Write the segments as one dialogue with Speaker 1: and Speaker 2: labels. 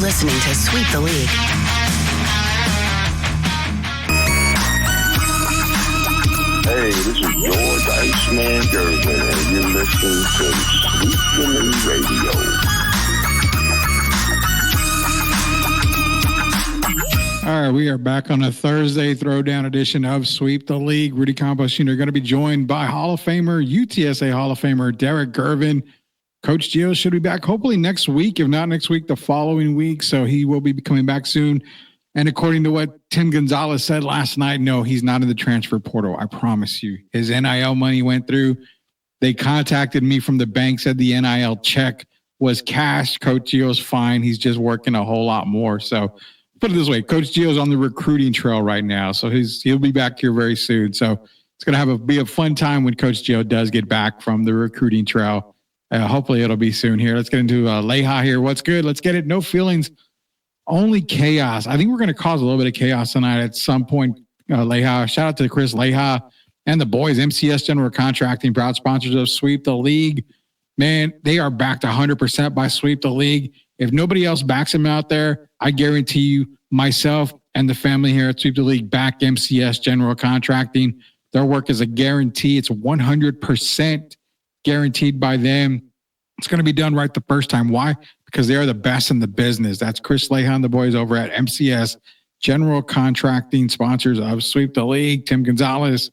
Speaker 1: listening to Sweep the League.
Speaker 2: Hey, this is George Iceman Gervin, and you're listening to Sweep the League Radio.
Speaker 3: All right, we are back on a Thursday Throwdown edition of Sweep the League. Rudy Campos Jr. going to be joined by Hall of Famer, UTSA Hall of Famer Derek Gervin. Coach Gio should be back hopefully next week, if not next week, the following week. So he will be coming back soon. And according to what Tim Gonzalez said last night, no, he's not in the transfer portal. I promise you. His NIL money went through. They contacted me from the bank, said the NIL check was cashed. Coach Gio's fine. He's just working a whole lot more. So put it this way, Coach Gio's on the recruiting trail right now. So he'll be back here very soon. So it's going to be a fun time when Coach Gio does get back from the recruiting trail. Hopefully it'll be soon here. Let's get into Leha here. What's good? Let's get it. No feelings. Only chaos. I think we're going to cause a little bit of chaos tonight at some point. Leha, shout out to Chris Leha and the boys. MCS General Contracting, proud sponsors of Sweep the League. Man, they are backed 100% by Sweep the League. If nobody else backs them out there, I guarantee you, myself and the family here at Sweep the League back MCS General Contracting. Their work is a guarantee. It's 100% guaranteed by them. It's going to be done right the first time. Why? Because they are the best in the business. That's Chris Leha and the boys over at MCS General Contracting, sponsors of Sweep the League. Tim Gonzalez.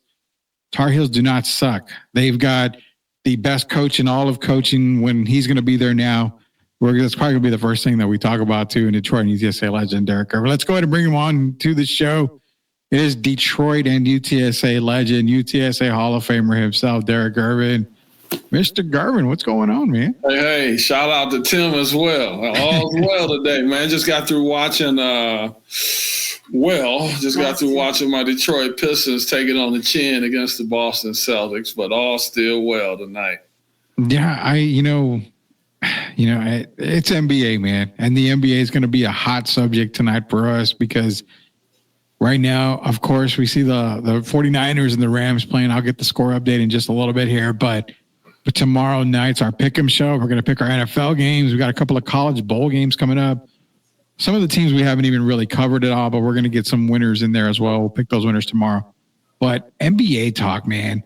Speaker 3: Tar Heels do not suck. They've got the best coach in all of coaching when he's going to be there now. That's probably going to be the first thing that we talk about, too, in Detroit and UTSA legend, Derek Gervin. Let's go ahead and bring him on to the show. It is Detroit and UTSA legend, UTSA Hall of Famer himself, Derek Gervin. Mr. Gervin, what's going on, man?
Speaker 4: Hey, shout out to Tim as well. All's well today, man. Just got through watching my Detroit Pistons take it on the chin against the Boston Celtics, but all still well tonight.
Speaker 3: Yeah, it's NBA, man. And the NBA is going to be a hot subject tonight for us because right now, of course, we see the 49ers and the Rams playing. I'll get the score update in just a little bit here, but tomorrow night's our pick'em show. We're going to pick our NFL games. We got a couple of college bowl games coming up. Some of the teams we haven't even really covered at all, but we're going to get some winners in there as well. We'll pick those winners tomorrow. But NBA talk, man.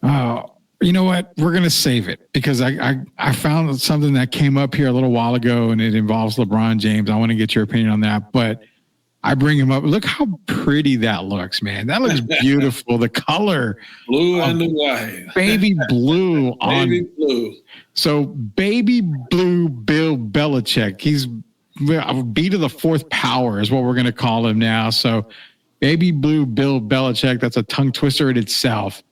Speaker 3: You know what? We're going to save it because I found something that came up here a little while ago, and it involves LeBron James. I want to get your opinion on that, but I bring him up. Look how pretty that looks, man. That looks beautiful. The color.
Speaker 4: Blue and the white.
Speaker 3: Baby blue.
Speaker 4: Baby blue.
Speaker 3: So baby blue Bill Belichick. He's a B to the fourth power is what we're going to call him now. So baby blue Bill Belichick, that's a tongue twister in itself.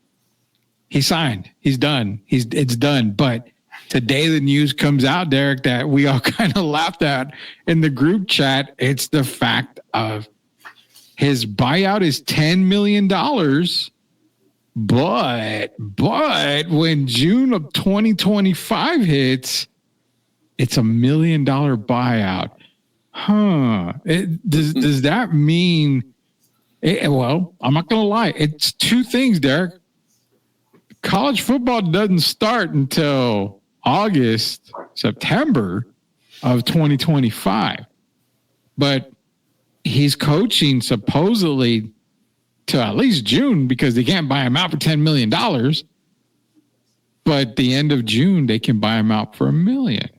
Speaker 3: He signed. He's done. It's done. But today the news comes out, Derek, that we all kind of laughed at in the group chat. It's the fact of his buyout is $10 million, but when June of 2025 hits, it's $1 million buyout. Does that mean? Well, I'm not going to lie. It's two things, Derek. College football doesn't start until September of 2025. But he's coaching supposedly to at least June because they can't buy him out for $10 million. But the end of June, they can buy him out for $1 million.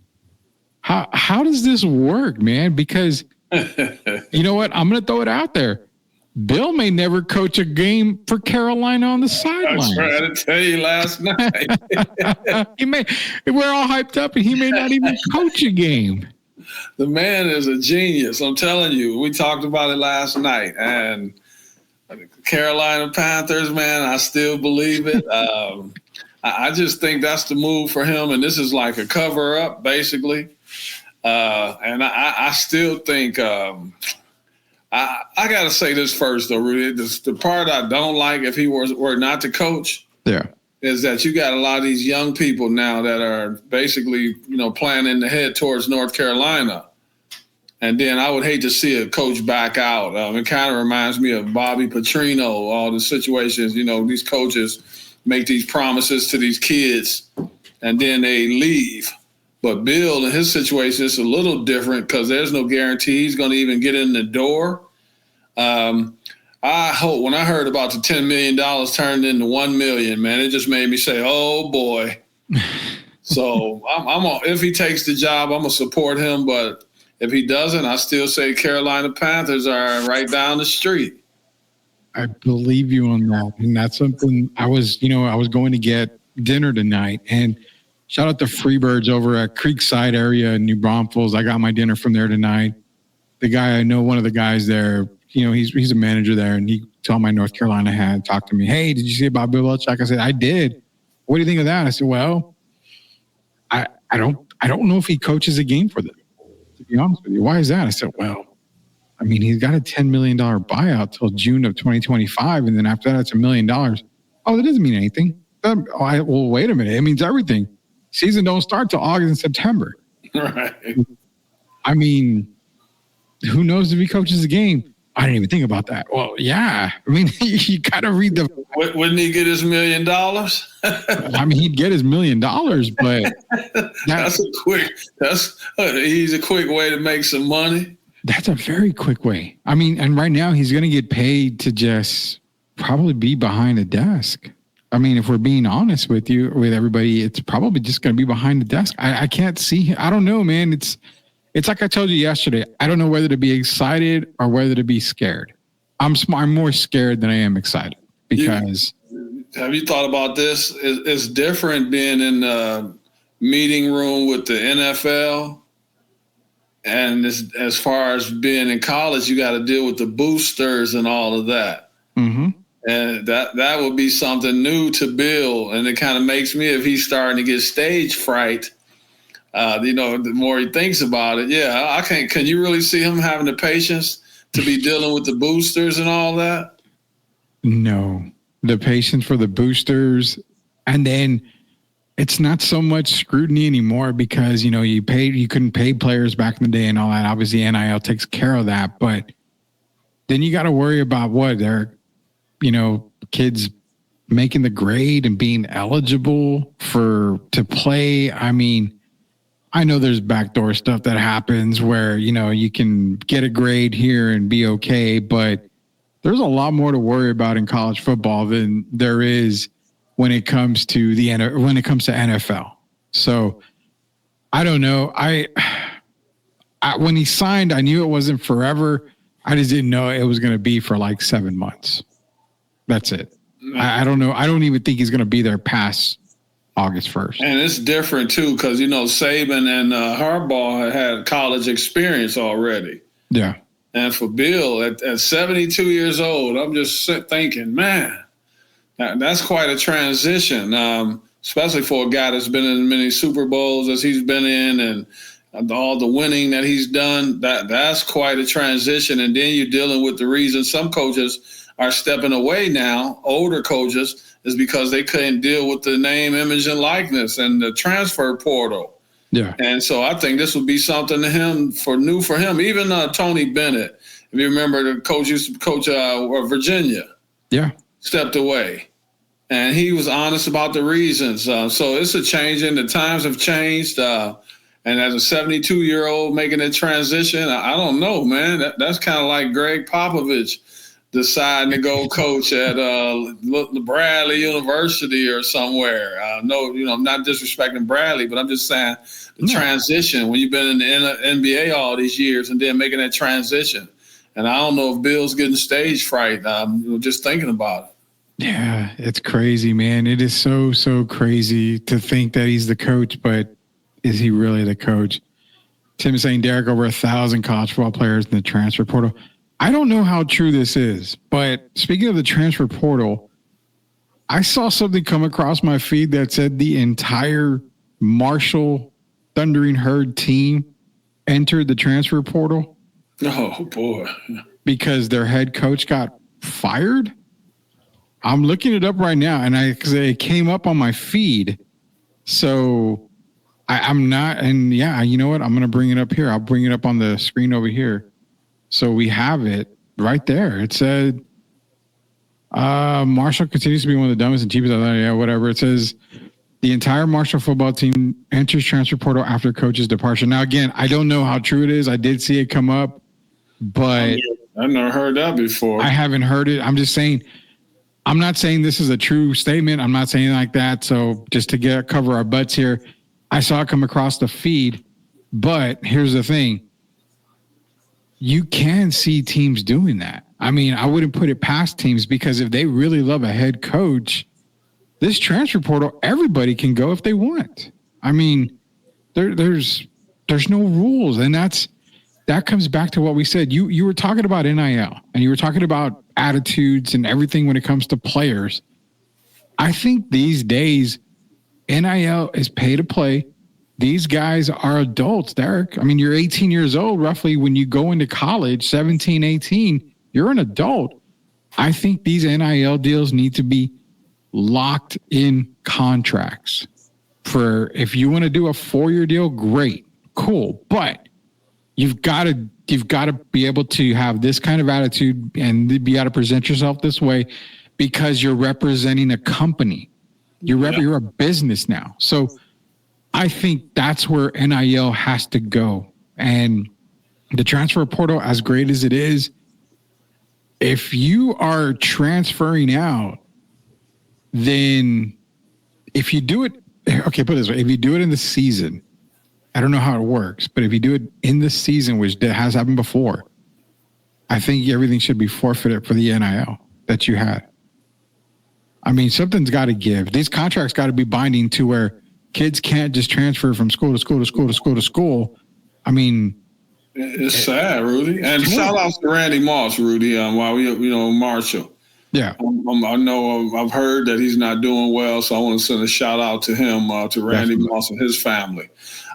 Speaker 3: How does this work, man? Because you know what? I'm going to throw it out there. Bill may never coach a game for Carolina on the sidelines.
Speaker 4: I was trying to tell you last night.
Speaker 3: We're all hyped up, and he may not even coach a game.
Speaker 4: The man is a genius. I'm telling you. We talked about it last night. And Carolina Panthers, man, I still believe it. I just think that's the move for him, and this is like a cover-up, basically. And I still think I got to say this first, though, Rudy. The part I don't like if he were not to coach is that you got a lot of these young people now that are basically, planning to head towards North Carolina. And then I would hate to see a coach back out. It kind of reminds me of Bobby Petrino, all the situations, these coaches make these promises to these kids and then they leave. But Bill, in his situation, it's a little different because there's no guarantee he's going to even get in the door. I hope when I heard about the $10 million turned into $1 million, man, it just made me say, "Oh boy." So if he takes the job, I'm gonna support him. But if he doesn't, I still say Carolina Panthers are right down the street.
Speaker 3: I believe you on that, and that's something I was going to get dinner tonight, and shout out to Freebirds over at Creekside area in New Braunfels. I got my dinner from there tonight. The guy I know, one of the guys there, he's a manager there, and he told my North Carolina hat, talked to me. "Hey, did you see about Bill Belichick?" I said, "I did. What do you think of that?" I said, "Well, I don't know if he coaches a game for them, to be honest with you." "Why is that?" I said, "Well, I mean, he's got a $10 million buyout till June of 2025, and then after that, it's $1 million. Oh, that doesn't mean anything. Well, wait a minute. It means everything. Season don't start till August and September."
Speaker 4: Right.
Speaker 3: I mean, who knows if he coaches the game? I didn't even think about that. Well, yeah. I mean, you got to read the.
Speaker 4: Wouldn't he get his $1 million?
Speaker 3: I mean, he'd get his $1 million, but
Speaker 4: he's a quick way to make some money.
Speaker 3: That's a very quick way. I mean, and right now he's going to get paid to just probably be behind a desk. I mean, if we're being honest with everybody, it's probably just going to be behind the desk. I can't see. I don't know, man. It's like I told you yesterday. I don't know whether to be excited or whether to be scared. I'm more scared than I am excited because.
Speaker 4: Have you thought about this? It's different being in the meeting room with the NFL. And as far as being in college, you got to deal with the boosters and all of that.
Speaker 3: Mm-hmm.
Speaker 4: And that would be something new to Bill. And it kind of makes me, if he's starting to get stage fright, the more he thinks about it. Yeah, I can't. Can you really see him having the patience to be dealing with the boosters and all that?
Speaker 3: No, the patience for the boosters. And then it's not so much scrutiny anymore because, you couldn't pay players back in the day and all that. Obviously, NIL takes care of that. But then you got to worry about what they're, kids making the grade and being eligible to play. I mean, I know there's backdoor stuff that happens where, you can get a grade here and be okay, but there's a lot more to worry about in college football than there is when it comes to NFL. So I don't know. I when he signed, I knew it wasn't forever. I just didn't know it was going to be for like 7 months. That's it. I don't know. I don't even think he's going to be there past August 1st.
Speaker 4: And it's different too, because Saban and Harbaugh had college experience already.
Speaker 3: Yeah.
Speaker 4: And for Bill at 72 years old, I'm just thinking, man, that's quite a transition, especially for a guy that's been in as many Super Bowls as he's been in and all the winning that he's done. That's quite a transition. And then you're dealing with the reason some coaches are stepping away now, older coaches, is because they couldn't deal with the name, image, and likeness and the transfer portal.
Speaker 3: Yeah.
Speaker 4: And so I think this would be something new for him. Even Tony Bennett, if you remember, the coach used to coach Virginia.
Speaker 3: Yeah.
Speaker 4: Stepped away. And he was honest about the reasons. So it's a change, and the times have changed. And as a 72-year-old making a transition, I don't know, man. That's kind of like Greg Popovich deciding to go coach at Bradley University or somewhere. No, I'm not disrespecting Bradley, but I'm just saying the transition when you've been in the NBA all these years and then making that transition. And I don't know if Bill's getting stage fright. Just thinking about it.
Speaker 3: Yeah, it's crazy, man. It is so, so crazy to think that he's the coach, but is he really the coach? Tim is saying, Derek, over 1,000 college football players in the transfer portal. I don't know how true this is, but speaking of the transfer portal, I saw something come across my feed that said the entire Marshall Thundering Herd team entered the transfer portal.
Speaker 4: Oh, boy.
Speaker 3: Because their head coach got fired. I'm looking it up right now, and because it came up on my feed. So I'm not, and yeah, you know what? I'm going to bring it up here. I'll bring it up on the screen over here. So we have it right there. It said, Marshall continues to be one of the dumbest and cheapest. Yeah, whatever. It says, The entire Marshall football team enters transfer portal after coach's departure. Now, again, I don't know how true it is. I did see it come up, but
Speaker 4: I've never heard that before.
Speaker 3: I haven't heard it. I'm just saying, I'm not saying this is a true statement. I'm not saying like that. So just to cover our butts here, I saw it come across the feed, but here's the thing. You can see teams doing that. I mean, I wouldn't put it past teams, because if they really love a head coach, this transfer portal, everybody can go if they want. I mean, there's no rules. And that comes back to what we said. You were talking about NIL, and you were talking about attitudes and everything when it comes to players. I think these days, NIL is pay to play. These guys are adults, Derek. I mean, you're 18 years old, roughly, when you go into college, 17, 18, you're an adult. I think these NIL deals need to be locked in contracts. For if you want to do a 4-year deal, great, cool. But you've got to be able to have this kind of attitude and be able to present yourself this way, because you're representing a company. You're a business now. So I think that's where NIL has to go. And the transfer portal, as great as it is, if you are transferring out, then if you do it, okay, put it this way, if you do it in the season, I don't know how it works, but if you do it in the season, which has happened before, I think everything should be forfeited for the NIL that you had. I mean, something's got to give. These contracts got to be binding to where kids can't just transfer from school to school to school to school to school. I mean,
Speaker 4: it's sad, Rudy. And shout out to Randy Moss, Rudy, while Marshall.
Speaker 3: Yeah.
Speaker 4: I know I've heard that he's not doing well, so I want to send a shout out to him, to Randy Moss and his family.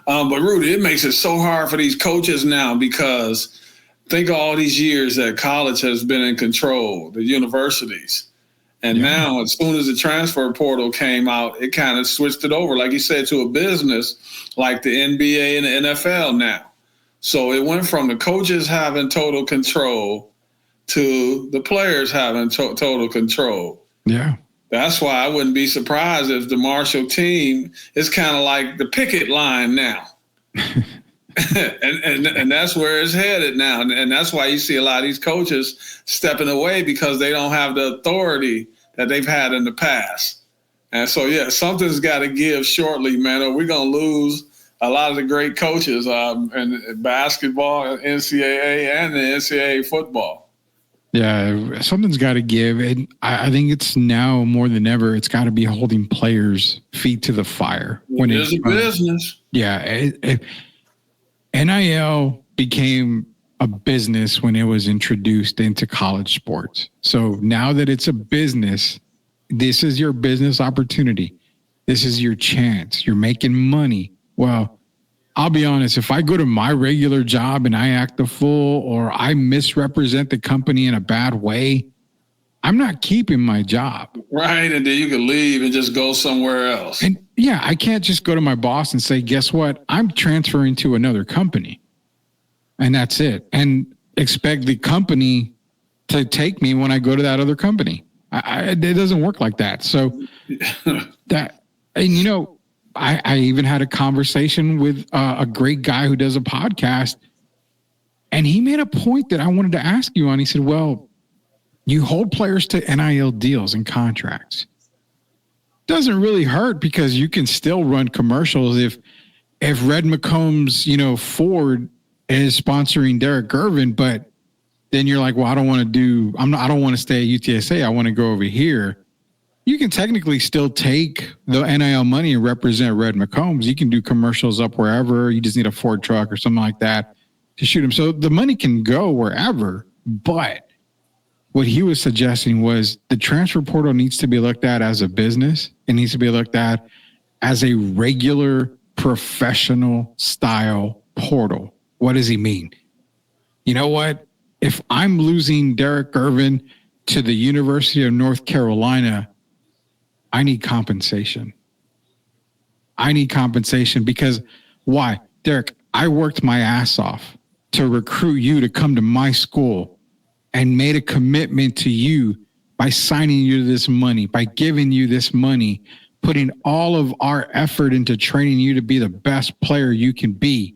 Speaker 4: But Rudy, it makes it so hard for these coaches now, because think of all these years that college has been in control, the universities. And now, as soon as the transfer portal came out, it kind of switched it over, like you said, to a business like the NBA and the NFL now. So it went from the coaches having total control to the players having total control.
Speaker 3: Yeah.
Speaker 4: That's why I wouldn't be surprised if the Marshall team is kind of like the picket line now. and that's where it's headed now. And that's why you see a lot of these coaches stepping away, because they don't have the authority that they've had in the past. And so, something's got to give shortly, man, or we're going to lose a lot of the great coaches in basketball, NCAA, and the NCAA football.
Speaker 3: Yeah, something's got to give. And I think it's now more than ever, it's got to be holding players' feet to the fire.
Speaker 4: When it's a business.
Speaker 3: Yeah. NIL became a business when it was introduced into college sports. So now that it's a business, this is your business opportunity. This is your chance. You're making money. Well, I'll be honest, if I go to my regular job and I act a fool, or I misrepresent the company in a bad way, I'm not keeping my job.
Speaker 4: Right. And then you can leave and just go somewhere else.
Speaker 3: And I can't just go to my boss and say, guess what? I'm transferring to another company. And that's it. And expect the company to take me when I go to that other company. It doesn't work like that. So I even had a conversation with a great guy who does a podcast, and he made a point that I wanted to ask you on. He said, well, you hold players to NIL deals and contracts. Doesn't really hurt, because you can still run commercials. If Red McCombs, Ford is sponsoring Derek Gervin, but then you're like, well, I don't want to stay at UTSA. I want to go over here. You can technically still take the NIL money and represent Red McCombs. You can do commercials up wherever. You just need a Ford truck or something like that to shoot them. So the money can go wherever. But what he was suggesting was the transfer portal needs to be looked at as a business. It needs to be looked at as a regular professional style portal. What does he mean? You know what? If I'm losing Derek Gervin to the University of North Carolina, I need compensation. Because why? Derek, I worked my ass off to recruit you to come to my school and made a commitment to you by signing you this money, by giving you this money, putting all of our effort into training you to be the best player you can be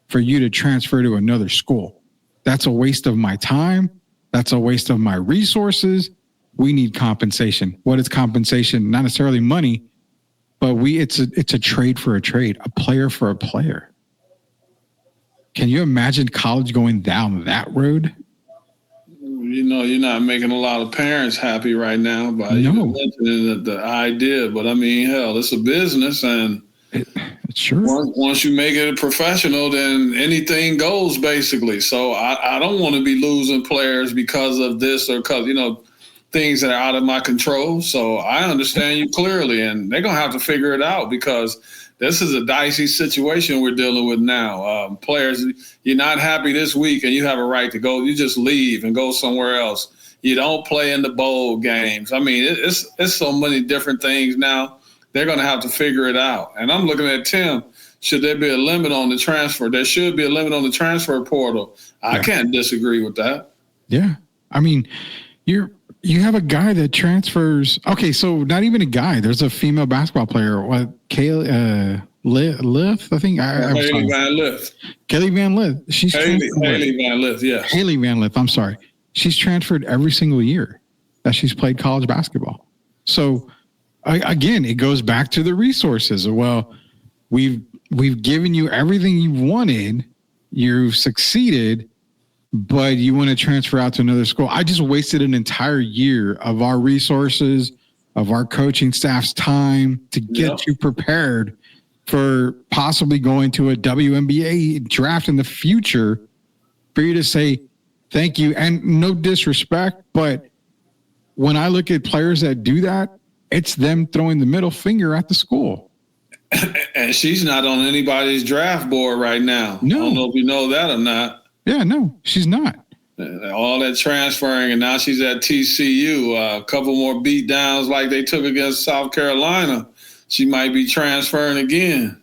Speaker 3: for you to transfer to another school. That's a waste of my time. That's a waste of my resources. We need compensation. What is compensation? Not necessarily money, but it's a trade for a trade, a player for a player. Can you imagine college going down that road?
Speaker 4: You know, you're not making a lot of parents happy right now by even mentioning the idea. But I mean, hell, it's a business, and
Speaker 3: it's sure.
Speaker 4: Once you make it a professional, then anything goes basically. So I don't want to be losing players because of this or because, you know, things that are out of my control. So I understand you clearly, and they're going to have to figure it out because this is a dicey situation we're dealing with now. Players, you're not happy this week and you have a right to go. You just leave and go somewhere else. You don't play in the bowl games. I mean, it's so many different things now. They're going to have to figure it out. And I'm looking at Tim. Should there be a limit on the transfer? There should be a limit on the transfer portal. I can't disagree with that. Yeah.
Speaker 3: I mean, you have a guy that transfers. Okay, so not even a guy. There's a female basketball player. What? Lith, I think.
Speaker 4: Haley Van Lith.
Speaker 3: Kelly Van Lith.
Speaker 4: Haley Van Lith, yes.
Speaker 3: Haley Van Lith, I'm sorry. She's transferred every single year that she's played college basketball. So, again, it goes back to the resources. Well, we've given you everything you wanted. You've succeeded, but you want to transfer out to another school. I just wasted an entire year of our resources, of our coaching staff's time to get you prepared for possibly going to a WNBA draft in the future for you to say thank you. And no disrespect, but when I look at players that do that, it's them throwing the middle finger at the school.
Speaker 4: And she's not on anybody's draft board right now.
Speaker 3: No.
Speaker 4: I don't know if you know that or not.
Speaker 3: Yeah, no, she's not.
Speaker 4: All that transferring, and now she's at TCU. A couple more beat downs like they took against South Carolina. She might be transferring again.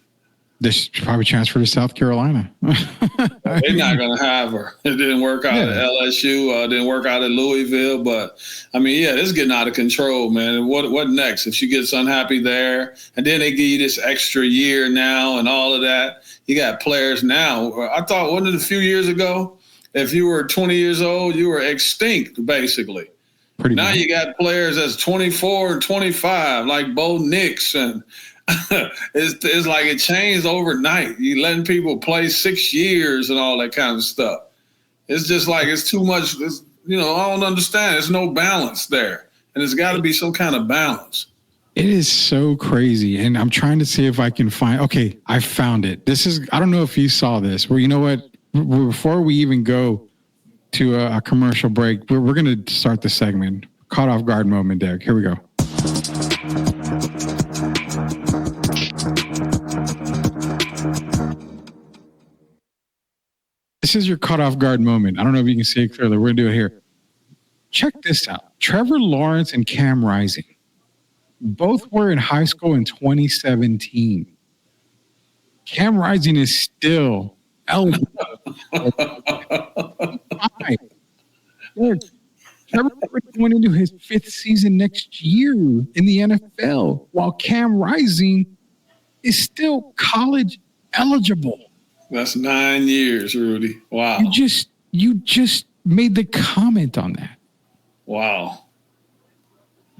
Speaker 3: They should probably transfer to South Carolina.
Speaker 4: They're not going to have her. It didn't work out at LSU. Didn't work out at Louisville. But, I mean, this is getting out of control, man. And what next? If she gets unhappy there, and then they give you this extra year now and all of that. You got players now. I thought, wasn't it a few years ago, if you were 20 years old, you were extinct, basically. Pretty now much. You got players that's 24 and 25, like Bo Nix, and it's like it changed overnight. You letting people play 6 years and all that kind of stuff. It's just like it's too much. I don't understand. There's no balance there, and there's got to be some kind of balance.
Speaker 3: It is so crazy, and I'm trying to see if I can find. Okay, I found it. I don't know if you saw this. Well, you know what? Before we even go to a commercial break, we're going to start the segment. Caught off guard moment, Derek. Here we go. This is your caught off guard moment. I don't know if you can see it clearly. We're going to do it here. Check this out. Trevor Lawrence and Cam Rising both were in high school in 2017. Cam Rising is still eligible. Trevor went into his 5th season next year in the NFL, while Cam Rising is still college eligible.
Speaker 4: That's 9 years, Rudy. Wow.
Speaker 3: You just made the comment on that.
Speaker 4: Wow.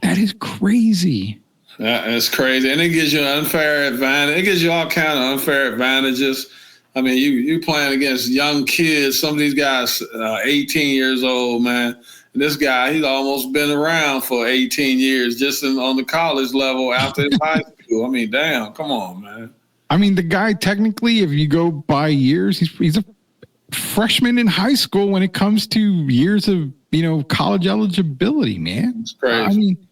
Speaker 3: That is crazy.
Speaker 4: That's crazy. And it gives you an unfair advantage. It gives you all kind of unfair advantages. I mean, you playing against young kids. Some of these guys, 18 years old, man. And this guy, he's almost been around for 18 years just on the college level after his high school. I mean, damn, come on, man.
Speaker 3: I mean, the guy, technically, if you go by years, he's a freshman in high school when it comes to years of, college eligibility, man.
Speaker 4: It's crazy.
Speaker 3: I mean,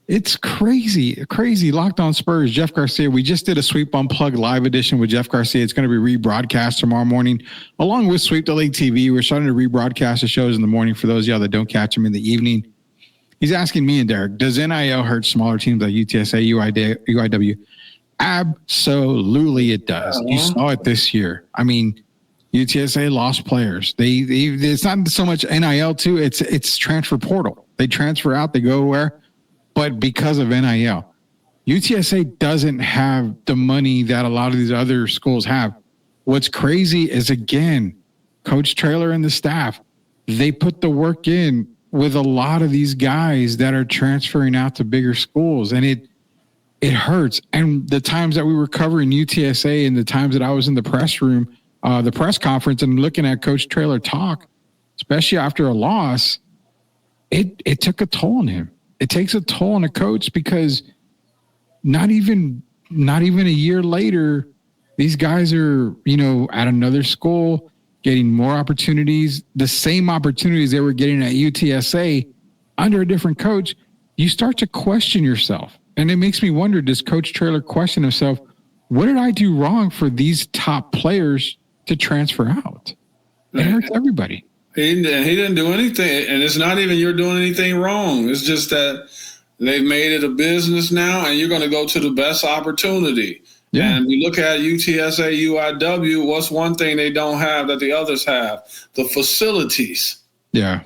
Speaker 3: it's crazy. Locked On Spurs, Jeff Garcia. We just did a Sweep Unplugged live edition with Jeff Garcia. It's going to be rebroadcast tomorrow morning, along with Sweep the League TV. We're starting to rebroadcast the shows in the morning for those of y'all that don't catch them in the evening. He's asking me and Derek, does NIL hurt smaller teams like UTSA, UIW? Absolutely it does. You saw it this year. I mean, UTSA lost players. It's not so much NIL too. It's transfer portal. They transfer out, they go where? But because of NIL, UTSA doesn't have the money that a lot of these other schools have. What's crazy is, again, Coach Traylor and the staff, they put the work in with a lot of these guys that are transferring out to bigger schools, and it hurts. And the times that we were covering UTSA and the times that I was in the press room, the press conference, and looking at Coach Traylor talk, especially after a loss, it took a toll on him. It takes a toll on a coach, because not even a year later, these guys are, at another school getting more opportunities, the same opportunities they were getting at UTSA under a different coach. You start to question yourself. And it makes me wonder, does Coach Traylor question himself, what did I do wrong for these top players to transfer out? It hurts everybody.
Speaker 4: He didn't do anything. And it's not even you're doing anything wrong. It's just that they've made it a business now, and you're going to go to the best opportunity. Yeah. And we look at UTSA, UIW, what's one thing they don't have that the others have? The facilities. Yeah.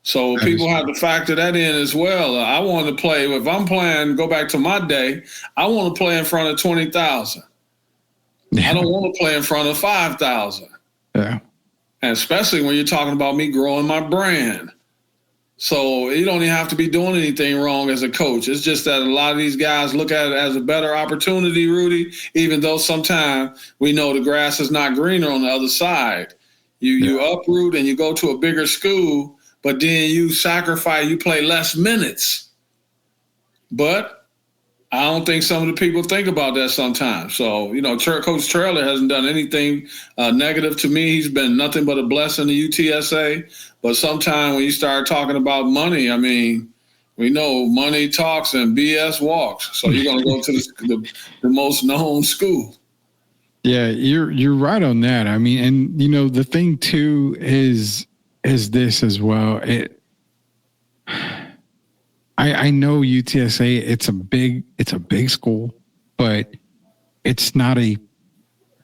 Speaker 4: So people have to factor that in as well. I want to play, if I'm playing, go back to my day, I want to play in front of 20,000. Yeah. I don't want to play in front of 5,000. Yeah. And especially when you're talking about me growing my brand. So you don't even have to be doing anything wrong as a coach. It's just that a lot of these guys look at it as a better opportunity, Rudy, even though sometimes we know the grass is not greener on the other side. You uproot and you go to a bigger school, but then you sacrifice, you play less minutes. But I don't think some of the people think about that sometimes. So, Coach Traylor hasn't done anything negative to me. He's been nothing but a blessing to UTSA. But sometimes when you start talking about money, I mean, we know money talks and BS walks. So you're going to go to the most known school.
Speaker 3: Yeah, you're right on that. I mean, and the thing too is this as well. I know UTSA, it's a big school, but it's not a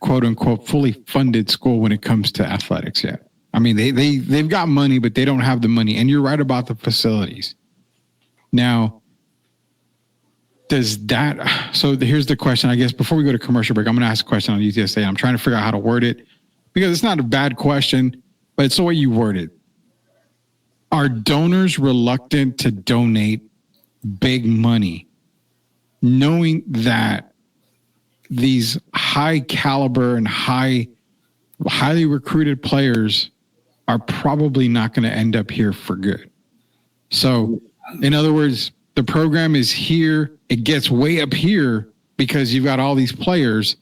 Speaker 3: quote unquote fully funded school when it comes to athletics yet. I mean, they've got money, but they don't have the money. And you're right about the facilities. Now, so here's the question, I guess, before we go to commercial break, I'm going to ask a question on UTSA. I'm trying to figure out how to word it, because it's not a bad question, but it's the way you word it. Are donors reluctant to donate big money, knowing that these high caliber and highly recruited players are probably not going to end up here for good? So, in other words, the program is here. It gets way up here because you've got all these players.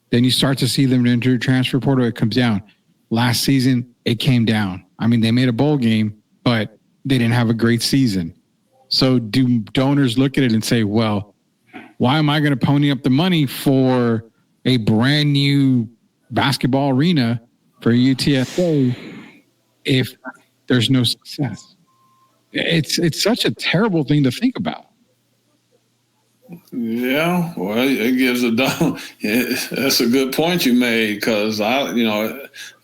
Speaker 3: Then you start to see them enter the transfer portal. It comes down. Last season, it came down. I mean, they made a bowl game, but they didn't have a great season. So do donors look at it and say, well, why am I going to pony up the money for a brand new basketball arena for UTSA if there's no success? It's such a terrible thing to think about.
Speaker 4: Yeah, well, it gives that's a good point you made, because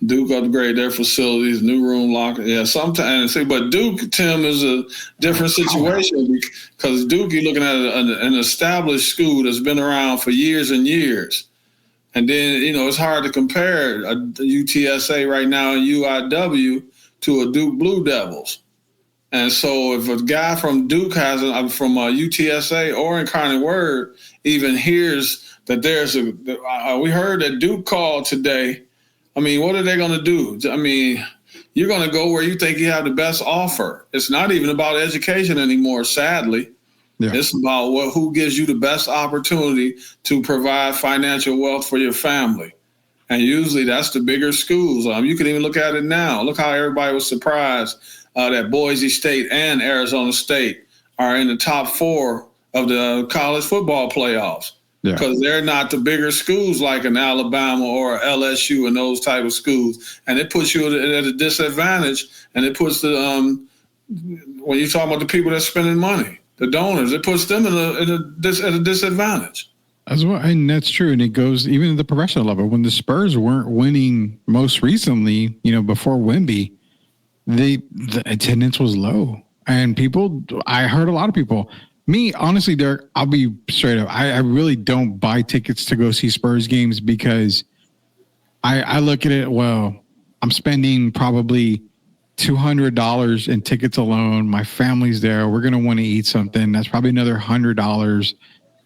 Speaker 4: Duke upgrade their facilities, new room locker. Yeah, sometimes, but Duke, Tim, is a different situation, because Duke, you're looking at an established school that's been around for years and years. And then, it's hard to compare a UTSA right now and UIW to a Duke Blue Devils. And so if a guy from Duke from UTSA or Incarnate Word even hears that we heard that Duke called today, I mean, what are they going to do? I mean, you're going to go where you think you have the best offer. It's not even about education anymore, sadly. Yeah. It's about who gives you the best opportunity to provide financial wealth for your family. And usually that's the bigger schools. You can even look at it now. Look how everybody was surprised that Boise State and Arizona State are in the top 4 of the college football playoffs, because they're not the bigger schools like an Alabama or LSU and those type of schools. And it puts you at a disadvantage, and it puts when you talk about the people that's spending money, the donors, it puts them at a disadvantage.
Speaker 3: As well, and that's true. And it goes even at the professional level. When the Spurs weren't winning most recently, before Wemby, the attendance was low, and I heard a lot of people, Me, honestly, Derek, I'll be straight up. I really don't buy tickets to go see Spurs games because I look at it, well, I'm spending probably $200 in tickets alone. My family's there. We're going to want to eat something. That's probably another $100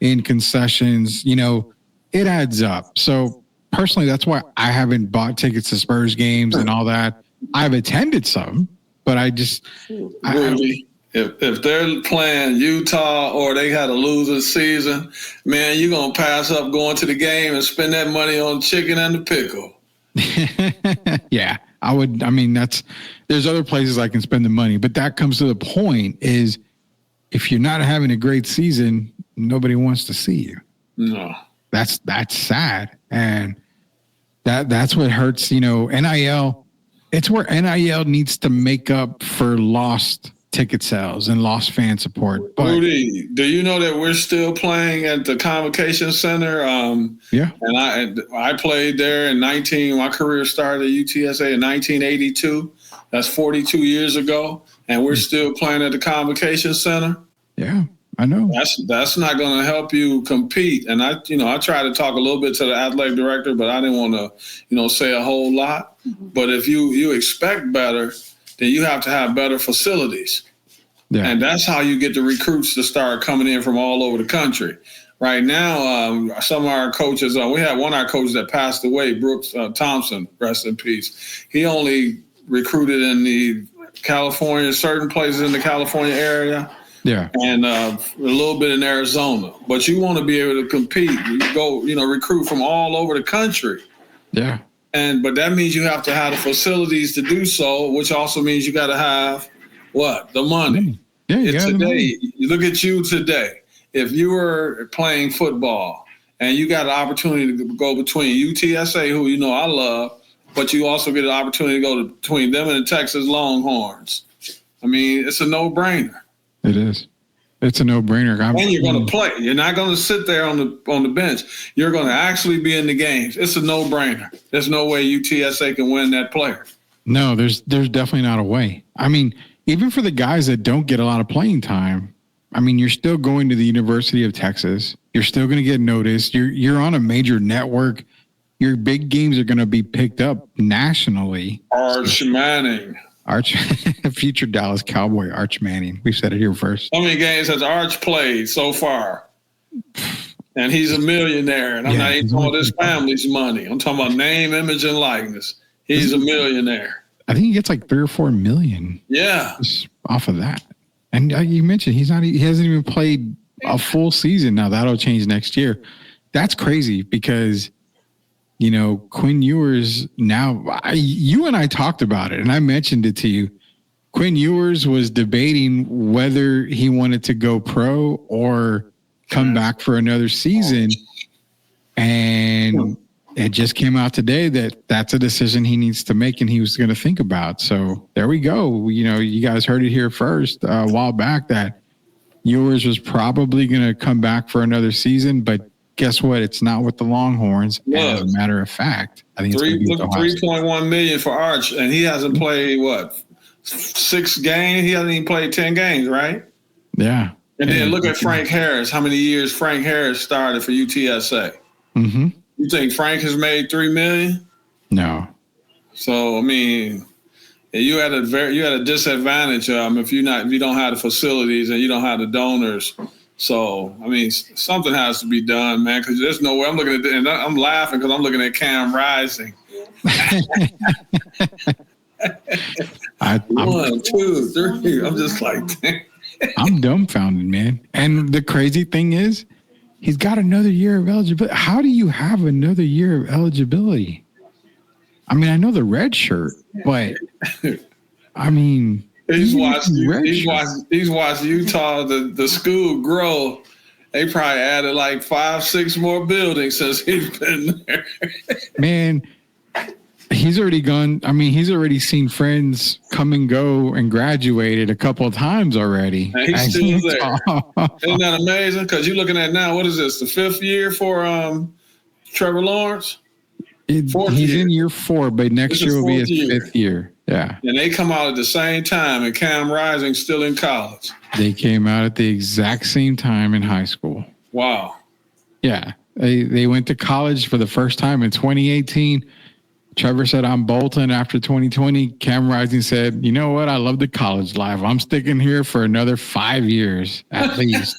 Speaker 3: in concessions. You know, it adds up. So personally, that's why I haven't bought tickets to Spurs games and all that. I've attended some, but I just...
Speaker 4: Really? If they're playing Utah or they had a losing season, man, you're going to pass up going to the game and spend that money on chicken and the pickle.
Speaker 3: Yeah, I would. I mean, there's other places I can spend the money, but that comes to the point is if you're not having a great season, nobody wants to see you.
Speaker 4: No,
Speaker 3: that's sad. And that's what hurts, you know, NIL. It's where NIL needs to make up for lost ticket sales and lost fan support. But,
Speaker 4: Rudy, do you know that we're still playing at the Convocation Center?
Speaker 3: Yeah.
Speaker 4: And I played there in my career started at UTSA in 1982. That's 42 years ago. And we're still playing at the Convocation Center.
Speaker 3: Yeah, I know.
Speaker 4: That's not going to help you compete. And I tried to talk a little bit to the athletic director, but I didn't want to, say a whole lot. But if you expect better, then you have to have better facilities. Yeah. And that's how you get the recruits to start coming in from all over the country. Right now, some of our coaches, we had one of our coaches that passed away, Brooks Thompson, rest in peace. He only recruited in the California, certain places in the California area. Yeah. And a little bit in Arizona. But you want to be able to compete. You go, recruit from all over the country. Yeah. But that means you have to have the facilities to do so, which also means you got to have what? The money. Yeah. Today, you look at you today. If you were playing football and you got an opportunity to go between UTSA, who I love, but you also get an opportunity to go between them and the Texas Longhorns. I mean, it's a no-brainer.
Speaker 3: It is. It's a no-brainer.
Speaker 4: And you're going to play. You're not going to sit there on the bench. You're going to actually be in the games. It's a no-brainer. There's no way UTSA can win that player.
Speaker 3: No, there's definitely not a way. I mean, even for the guys that don't get a lot of playing time, I mean, you're still going to the University of Texas. You're still going to get noticed. You're on a major network. Your big games are going to be picked up nationally.
Speaker 4: Arch Manning.
Speaker 3: Future Dallas Cowboy Arch Manning. We've said it here first.
Speaker 4: How many games has Arch played so far? And he's a millionaire. And I'm not even talking about his family's money. I'm talking about name, image, and likeness. He's a millionaire.
Speaker 3: I think he gets like 3 or 4 million.
Speaker 4: Yeah.
Speaker 3: Just off of that. And you mentioned he hasn't even played a full season. Now that'll change next year. That's crazy because, Quinn Ewers now, you and I talked about it and I mentioned it to you. Quinn Ewers was debating whether he wanted to go pro or come back for another season. And it just came out today that that's a decision he needs to make and he was going to think about. So there we go. You guys heard it here first a while back that Ewers was probably going to come back for another season, but guess what? It's not with the Longhorns. As a matter of fact, I think it's
Speaker 4: $3.1 million for Arch, and he hasn't played 6 games. He hasn't even played 10 games, right?
Speaker 3: Yeah.
Speaker 4: And then look at Frank Harris. How many years Frank Harris started for UTSA? Mm-hmm. You think Frank has made $3 million?
Speaker 3: No.
Speaker 4: So I mean, you had a disadvantage if you don't have the facilities and you don't have the donors. So I mean, something has to be done, man. Because there's no way I'm looking at it, and I'm laughing because I'm looking at Cam Rising. 1, 2, 3. I'm just like, dang.
Speaker 3: I'm dumbfounded, man. And the crazy thing is, he's got another year of eligibility. How do you have another year of eligibility? I mean, I know the red shirt, but I mean,
Speaker 4: he's watched Utah, the school grow. They probably added like 5, 6 more buildings since he's been there.
Speaker 3: Man, he's already gone. I mean, he's already seen friends come and go and graduated a couple of times already.
Speaker 4: And he's still there. Isn't that amazing? Because you're looking at now, what is this, the 5th year for Trevor Lawrence?
Speaker 3: He's in year 4, but next year will be his 5th year. Yeah.
Speaker 4: And they come out at the same time, and Cam Rising's still in college.
Speaker 3: They came out at the exact same time in high school.
Speaker 4: Wow.
Speaker 3: Yeah. They went to college for the first time in 2018. Trevor said, I'm bolting after 2020. Cam Rising said, you know what? I love the college life. I'm sticking here for another 5 years at least.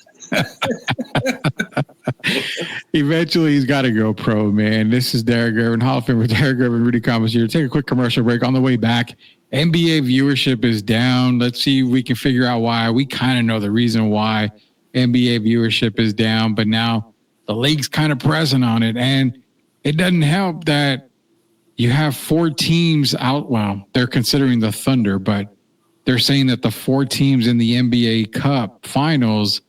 Speaker 3: Eventually, he's got to go pro, man. This is Derek Gervin, Hall of Famer Derek Gervin, Rudy Campos here. Take a quick commercial break. On the way back, NBA viewership is down. Let's see if we can figure out why. We kind of know the reason why NBA viewership is down, but now the league's kind of pressing on it. And it doesn't help that you have 4 teams out. Well, they're considering the Thunder, but they're saying that the 4 teams in the NBA Cup finals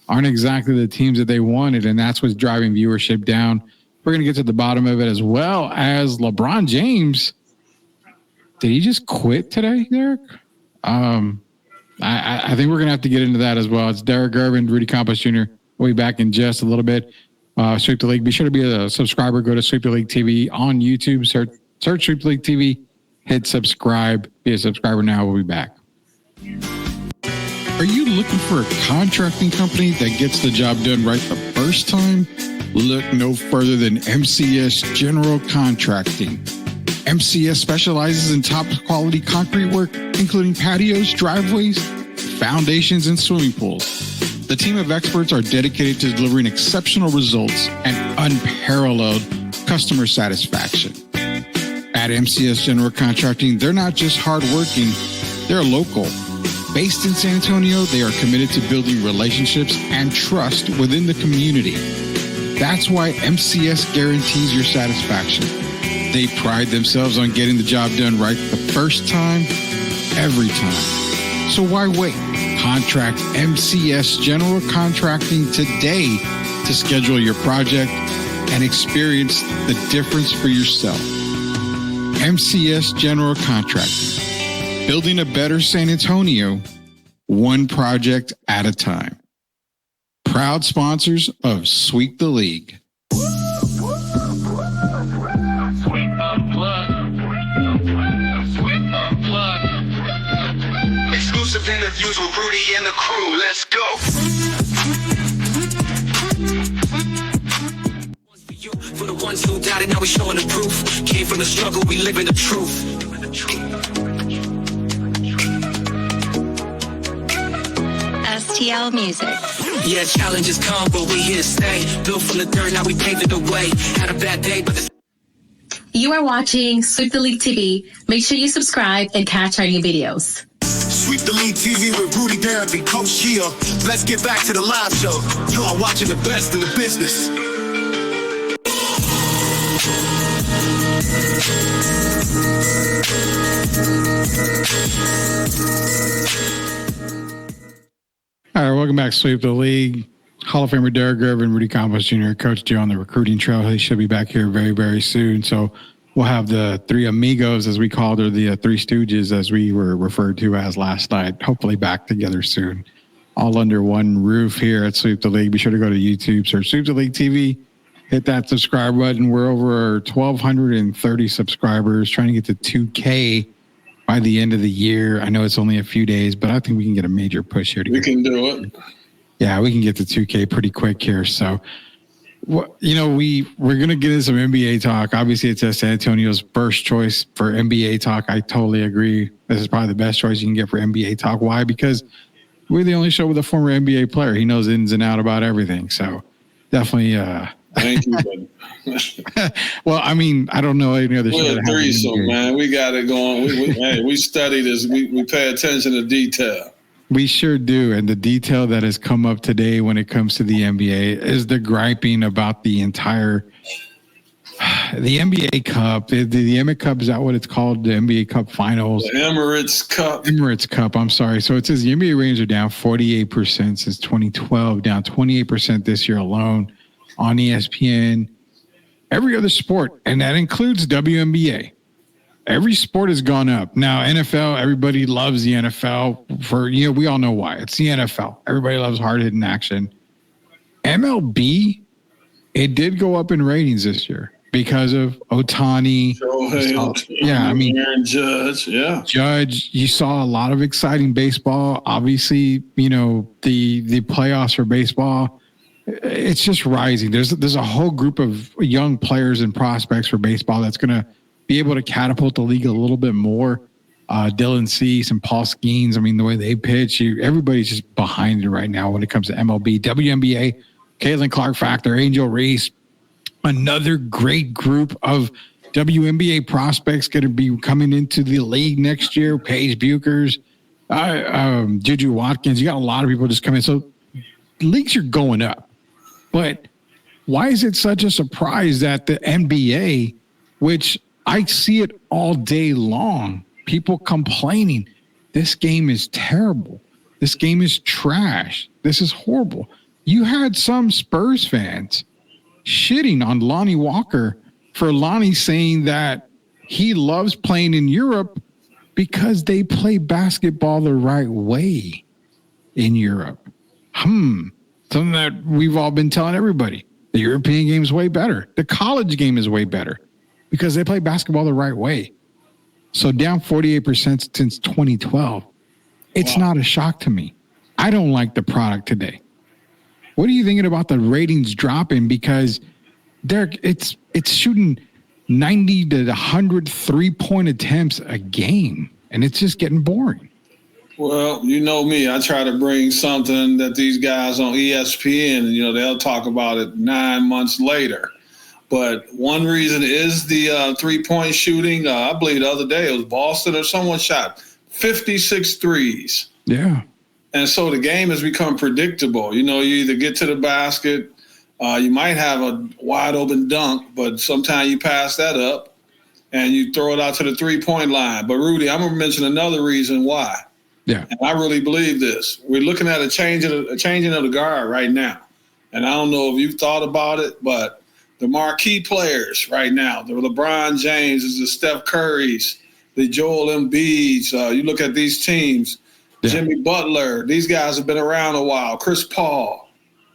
Speaker 3: aren't exactly the teams that they wanted, and that's what's driving viewership down. We're going to get to the bottom of it, as well as LeBron James. Did he just quit today, Derek? I think we're going to have to get into that as well. It's Derek Gervin, Rudy Campos Jr. We'll be back in just a little bit. Sweep the League. Be sure to be a subscriber. Go to Sweep the League TV on YouTube. Search Sweep the League TV. Hit subscribe. Be a subscriber now. We'll be back. Are you looking for a contracting company that gets the job done right the first time? Look no further than MCS General Contracting. MCS specializes in top quality concrete work, including patios, driveways, foundations, and swimming pools. The team of experts are dedicated to delivering exceptional results and unparalleled customer satisfaction. At MCS General Contracting, they're not just hardworking, they're local. Based in San Antonio, they are committed to building relationships and trust within the community. That's why MCS guarantees your satisfaction. They pride themselves on getting the job done right the first time, every time. So why wait? Contract MCS General Contracting today to schedule your project and experience the difference for yourself. MCS General Contracting. Building a better San Antonio, one project at a time. Proud sponsors of Sweep the League.
Speaker 1: Exclusive interviews with Rudy and the crew. Let's go. For the ones who doubted, now we showing the proof. Came from the struggle, we living the truth.
Speaker 5: STL Music.
Speaker 1: Yeah, challenges come, but we here to stay. Built from the dirt, now we paved the way. Had a bad day, but
Speaker 5: You are watching Sweep the League TV. Make sure you subscribe and catch our new videos.
Speaker 6: Sweep the League TV with Rudy, Derek, and Coach Gia. Let's get back to the live show. You are watching the best in the business.
Speaker 3: All right, welcome back, Sweep the League. Hall of Famer Derek Gervin, Rudy Campos Jr., Coach Joe on the recruiting trail. He should be back here very, very soon. So we'll have the 3 amigos, as we called, or the 3 stooges, as we were referred to as last night, hopefully back together soon. All under one roof here at Sweep the League. Be sure to go to YouTube, search Sweep the League TV, hit that subscribe button. We're over 1,230 subscribers, trying to get to 2K by the end of the year. I know it's only a few days, but I think we can get a major push here.
Speaker 4: We can do it.
Speaker 3: Yeah, we can get to 2K pretty quick here. So, we're going to get into some NBA talk. Obviously, it's San Antonio's first choice for NBA talk. I totally agree. This is probably the best choice you can get for NBA talk. Why? Because we're the only show with a former NBA player. He knows ins and out about everything. So, definitely.
Speaker 4: Thank you, buddy.
Speaker 3: Well, I mean, I don't know any other show.
Speaker 4: We're a threesome, man. We got it going. We study this. We pay attention to detail.
Speaker 3: We sure do. And the detail that has come up today when it comes to the NBA is the griping about the entire the NBA Cup. The Emmett Cup, is that what it's called? The NBA Cup Finals.
Speaker 4: The Emirates Cup.
Speaker 3: Emirates Cup, I'm sorry. So it says the NBA ratings are down 48% since 2012, down 28% this year alone on ESPN. Every other sport, and that includes WNBA. Every sport has gone up. Now, NFL, everybody loves the NFL for, we all know why. It's the NFL. Everybody loves hard-hitting action. MLB, it did go up in ratings this year. because of Otani.
Speaker 4: Yeah, I mean, Aaron Judge. Yeah,
Speaker 3: Judge. You saw a lot of exciting baseball. Obviously, you know the playoffs for baseball. It's just rising. There's a whole group of young players and prospects for baseball that's going to be able to catapult the league a little bit more. Dylan Cease and Paul Skeens. I mean, the way they pitch, everybody's just behind it right now when it comes to MLB, WNBA. Caitlin Clark Factor, Angel Reese, another great group of WNBA prospects going to be coming into the league next year. Paige Buchers, Juju Watkins. You got a lot of people just coming. So leagues are going up. But why is it such a surprise that the NBA, which I see it all day long, people complaining, this game is terrible. This game is trash. This is horrible. You had some Spurs fans shitting on Lonnie Walker for Lonnie saying that he loves playing in Europe because they play basketball the right way in Europe. Something that we've all been telling everybody. The European game is way better. The college game is way better because they play basketball the right way. So down 48% since 2012. It's not a shock to me. I don't like the product today. What are you thinking about the ratings dropping? Because it's shooting 90 to 100 3-point attempts a game, and it's just getting boring.
Speaker 4: Well, you know me. I try to bring something that these guys on ESPN, you know, they'll talk about it 9 months later. But one reason is the 3-point shooting. I believe the other day it was Boston or someone shot 56 threes.
Speaker 3: Yeah.
Speaker 4: And so the game has become predictable. You know, you either get to the basket, you might have a wide open dunk, but sometimes you pass that up and you throw it out to the 3-point line. But Rudy, I'm going to mention another reason why.
Speaker 3: Yeah.
Speaker 4: And I really believe this. We're looking at a changing of the guard right now. And I don't know if you've thought about it, but the marquee players right now, the LeBron James, the Steph Currys, the Joel Embiids, you look at these teams, Jimmy Butler, these guys have been around a while, Chris Paul,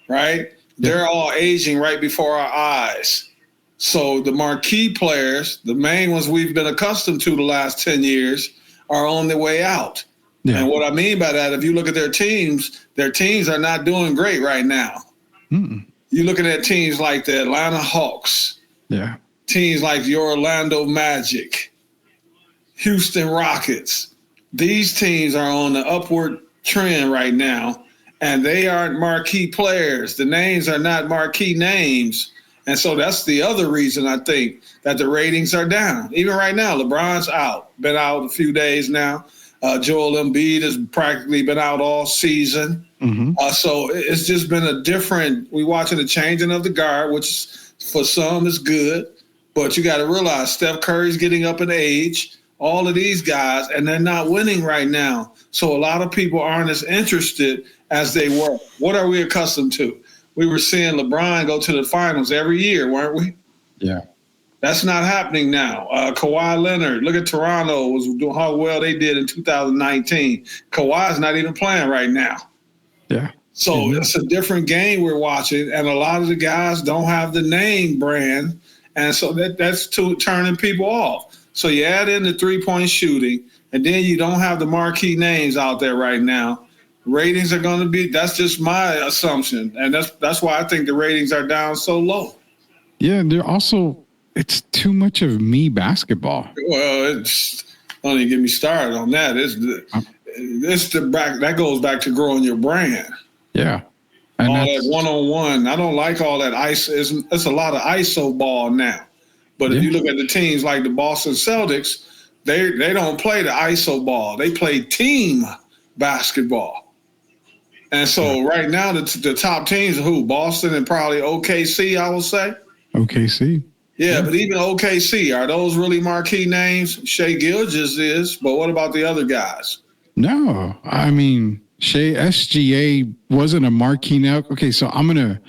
Speaker 4: right? They're all aging right before our eyes. So the marquee players, the main ones we've been accustomed to the last 10 years, are on their way out. Yeah. And what I mean by that, if you look at their teams are not doing great right now. You're looking at teams like the Atlanta Hawks, teams like the Orlando Magic, Houston Rockets. These teams are on the upward trend right now, and they aren't marquee players. The names are not marquee names. And so that's the other reason I think that the ratings are down. Even right now, LeBron's out, been out a few days now. Joel Embiid has practically been out all season. So it's just been we're watching a changing of the guard, which for some is good. But you got to realize Steph Curry's getting up in age, all of these guys, and they're not winning right now. So a lot of people aren't as interested as they were. What are we accustomed to? We were seeing LeBron go to the finals every year, weren't we?
Speaker 3: Yeah.
Speaker 4: That's not happening now. Kawhi Leonard, look at Toronto, was doing how well they did in 2019. Kawhi's not even playing right now.
Speaker 3: Yeah.
Speaker 4: So it's a different game we're watching, and a lot of the guys don't have the name brand, and so that's turning people off. So you add in the 3-point shooting, and then you don't have the marquee names out there right now. Ratings are going to be – that's just my assumption, and that's why I think the ratings are down so low.
Speaker 3: Yeah, and they're also – it's too much of me basketball.
Speaker 4: Well, don't even get me started on that. That goes back to growing your brand.
Speaker 3: Yeah.
Speaker 4: And all that one-on-one. I don't like all that ice. It's a lot of ISO ball now. But if you look at the teams like the Boston Celtics, they don't play the ISO ball. They play team basketball. And so right now the top teams are who? Boston and probably OKC, I will say.
Speaker 3: OKC.
Speaker 4: Yeah, but even OKC, are those really marquee names? Shea Gilgeous is, but what about the other guys?
Speaker 3: No, I mean, SGA wasn't a marquee name. Okay, so I'm gonna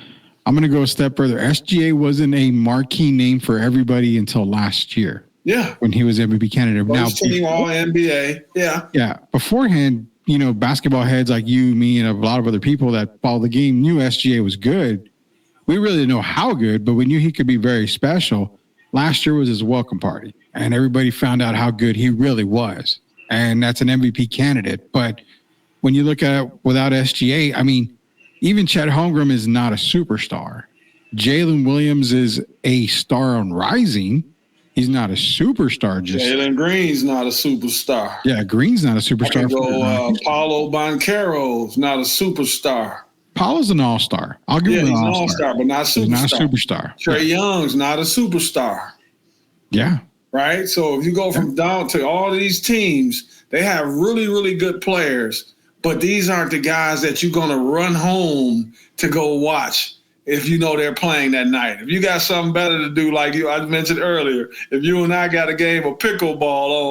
Speaker 3: go a step further. SGA wasn't a marquee name for everybody until last year.
Speaker 4: Yeah,
Speaker 3: when he was MVP candidate.
Speaker 4: Now, team All NBA. Yeah.
Speaker 3: Beforehand, basketball heads like you, me, and a lot of other people that follow the game knew SGA was good. We really didn't know how good, but we knew he could be very special. Last year was his welcome party, and everybody found out how good he really was. And that's an MVP candidate. But when you look at it without SGA, I mean, even Chet Holmgren is not a superstar. Jalen Williams is a star on rising. He's not a superstar.
Speaker 4: Jalen Green's not a superstar.
Speaker 3: Yeah, Green's not a superstar.
Speaker 4: Paulo Banchero's not a superstar.
Speaker 3: Paulo's an all-star. I'll give him an
Speaker 4: all-star, but not superstar.
Speaker 3: He's not a superstar.
Speaker 4: Trae Young's not a superstar.
Speaker 3: Yeah.
Speaker 4: Right? So if you go from down to all these teams, they have really, really good players, but these aren't the guys that you're going to run home to go watch if you know they're playing that night. If you got something better to do, like I mentioned earlier, if you and I got a game of pickleball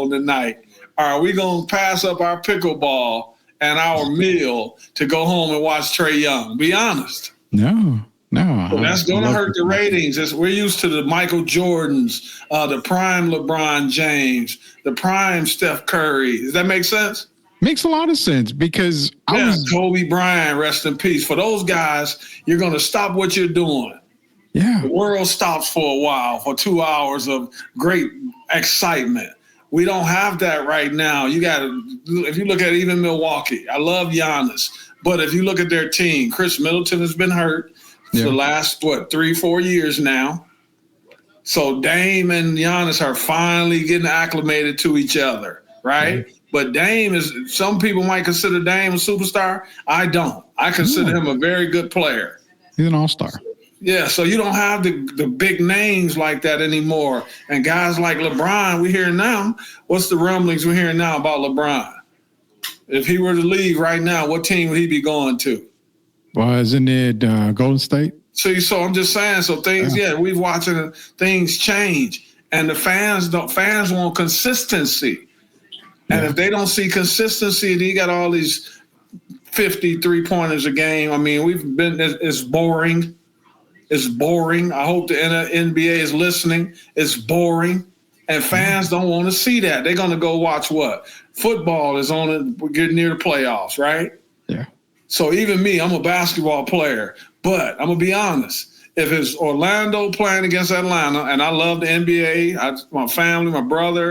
Speaker 4: on tonight, are we going to pass up our pickleball and our meal to go home and watch Trae Young? Be honest.
Speaker 3: No.
Speaker 4: So that's going to hurt the ratings. We're used to the Michael Jordans, the prime LeBron James, the prime Steph Curry. Does that make sense?
Speaker 3: Makes a lot of sense because
Speaker 4: Kobe Bryant, rest in peace. For those guys, you're going to stop what you're doing.
Speaker 3: Yeah.
Speaker 4: The world stops for a while, for 2 hours of great excitement. We don't have that right now. If you look at even Milwaukee, I love Giannis, but if you look at their team, Chris Middleton has been hurt for the last, 3-4 years now. So Dame and Giannis are finally getting acclimated to each other, right? Mm-hmm. But Dame some people might consider Dame a superstar. I don't. I consider him a very good player.
Speaker 3: He's an all-star.
Speaker 4: Yeah, so you don't have the big names like that anymore. And guys like LeBron, we hear now, what's the rumblings we're hearing now about LeBron? If he were to leave right now, what team would he be going to?
Speaker 3: Well, isn't it Golden State?
Speaker 4: See, so I'm just saying, so things, we're watching things change. And the fans want consistency. And if they don't see consistency, you got all these 50 3-pointers a game. I mean, it's boring. It's boring. I hope the NBA is listening. It's boring. And fans don't want to see that. They're going to go watch what? Football is on it. We're getting near the playoffs, right?
Speaker 3: Yeah.
Speaker 4: So even me, I'm a basketball player. But I'm going to be honest. If it's Orlando playing against Atlanta, and I love the NBA, my family, my brother,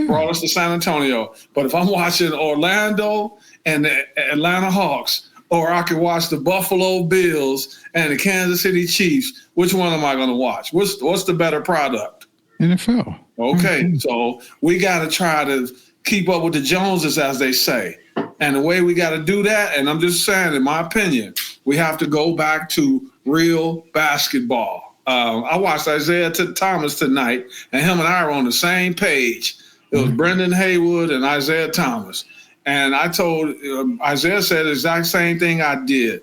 Speaker 4: brought us to San Antonio. But if I'm watching Orlando and the Atlanta Hawks, or I could watch the Buffalo Bills and the Kansas City Chiefs, which one am I going to watch? What's the better product?
Speaker 3: NFL.
Speaker 4: Okay, so we got to try to keep up with the Joneses, as they say. And the way we got to do that, and I'm just saying, in my opinion, we have to go back to real basketball. I watched Isaiah Thomas tonight, and him and I were on the same page. It was Brendan Haywood and Isaiah Thomas. And I told Isaiah said the exact same thing I did.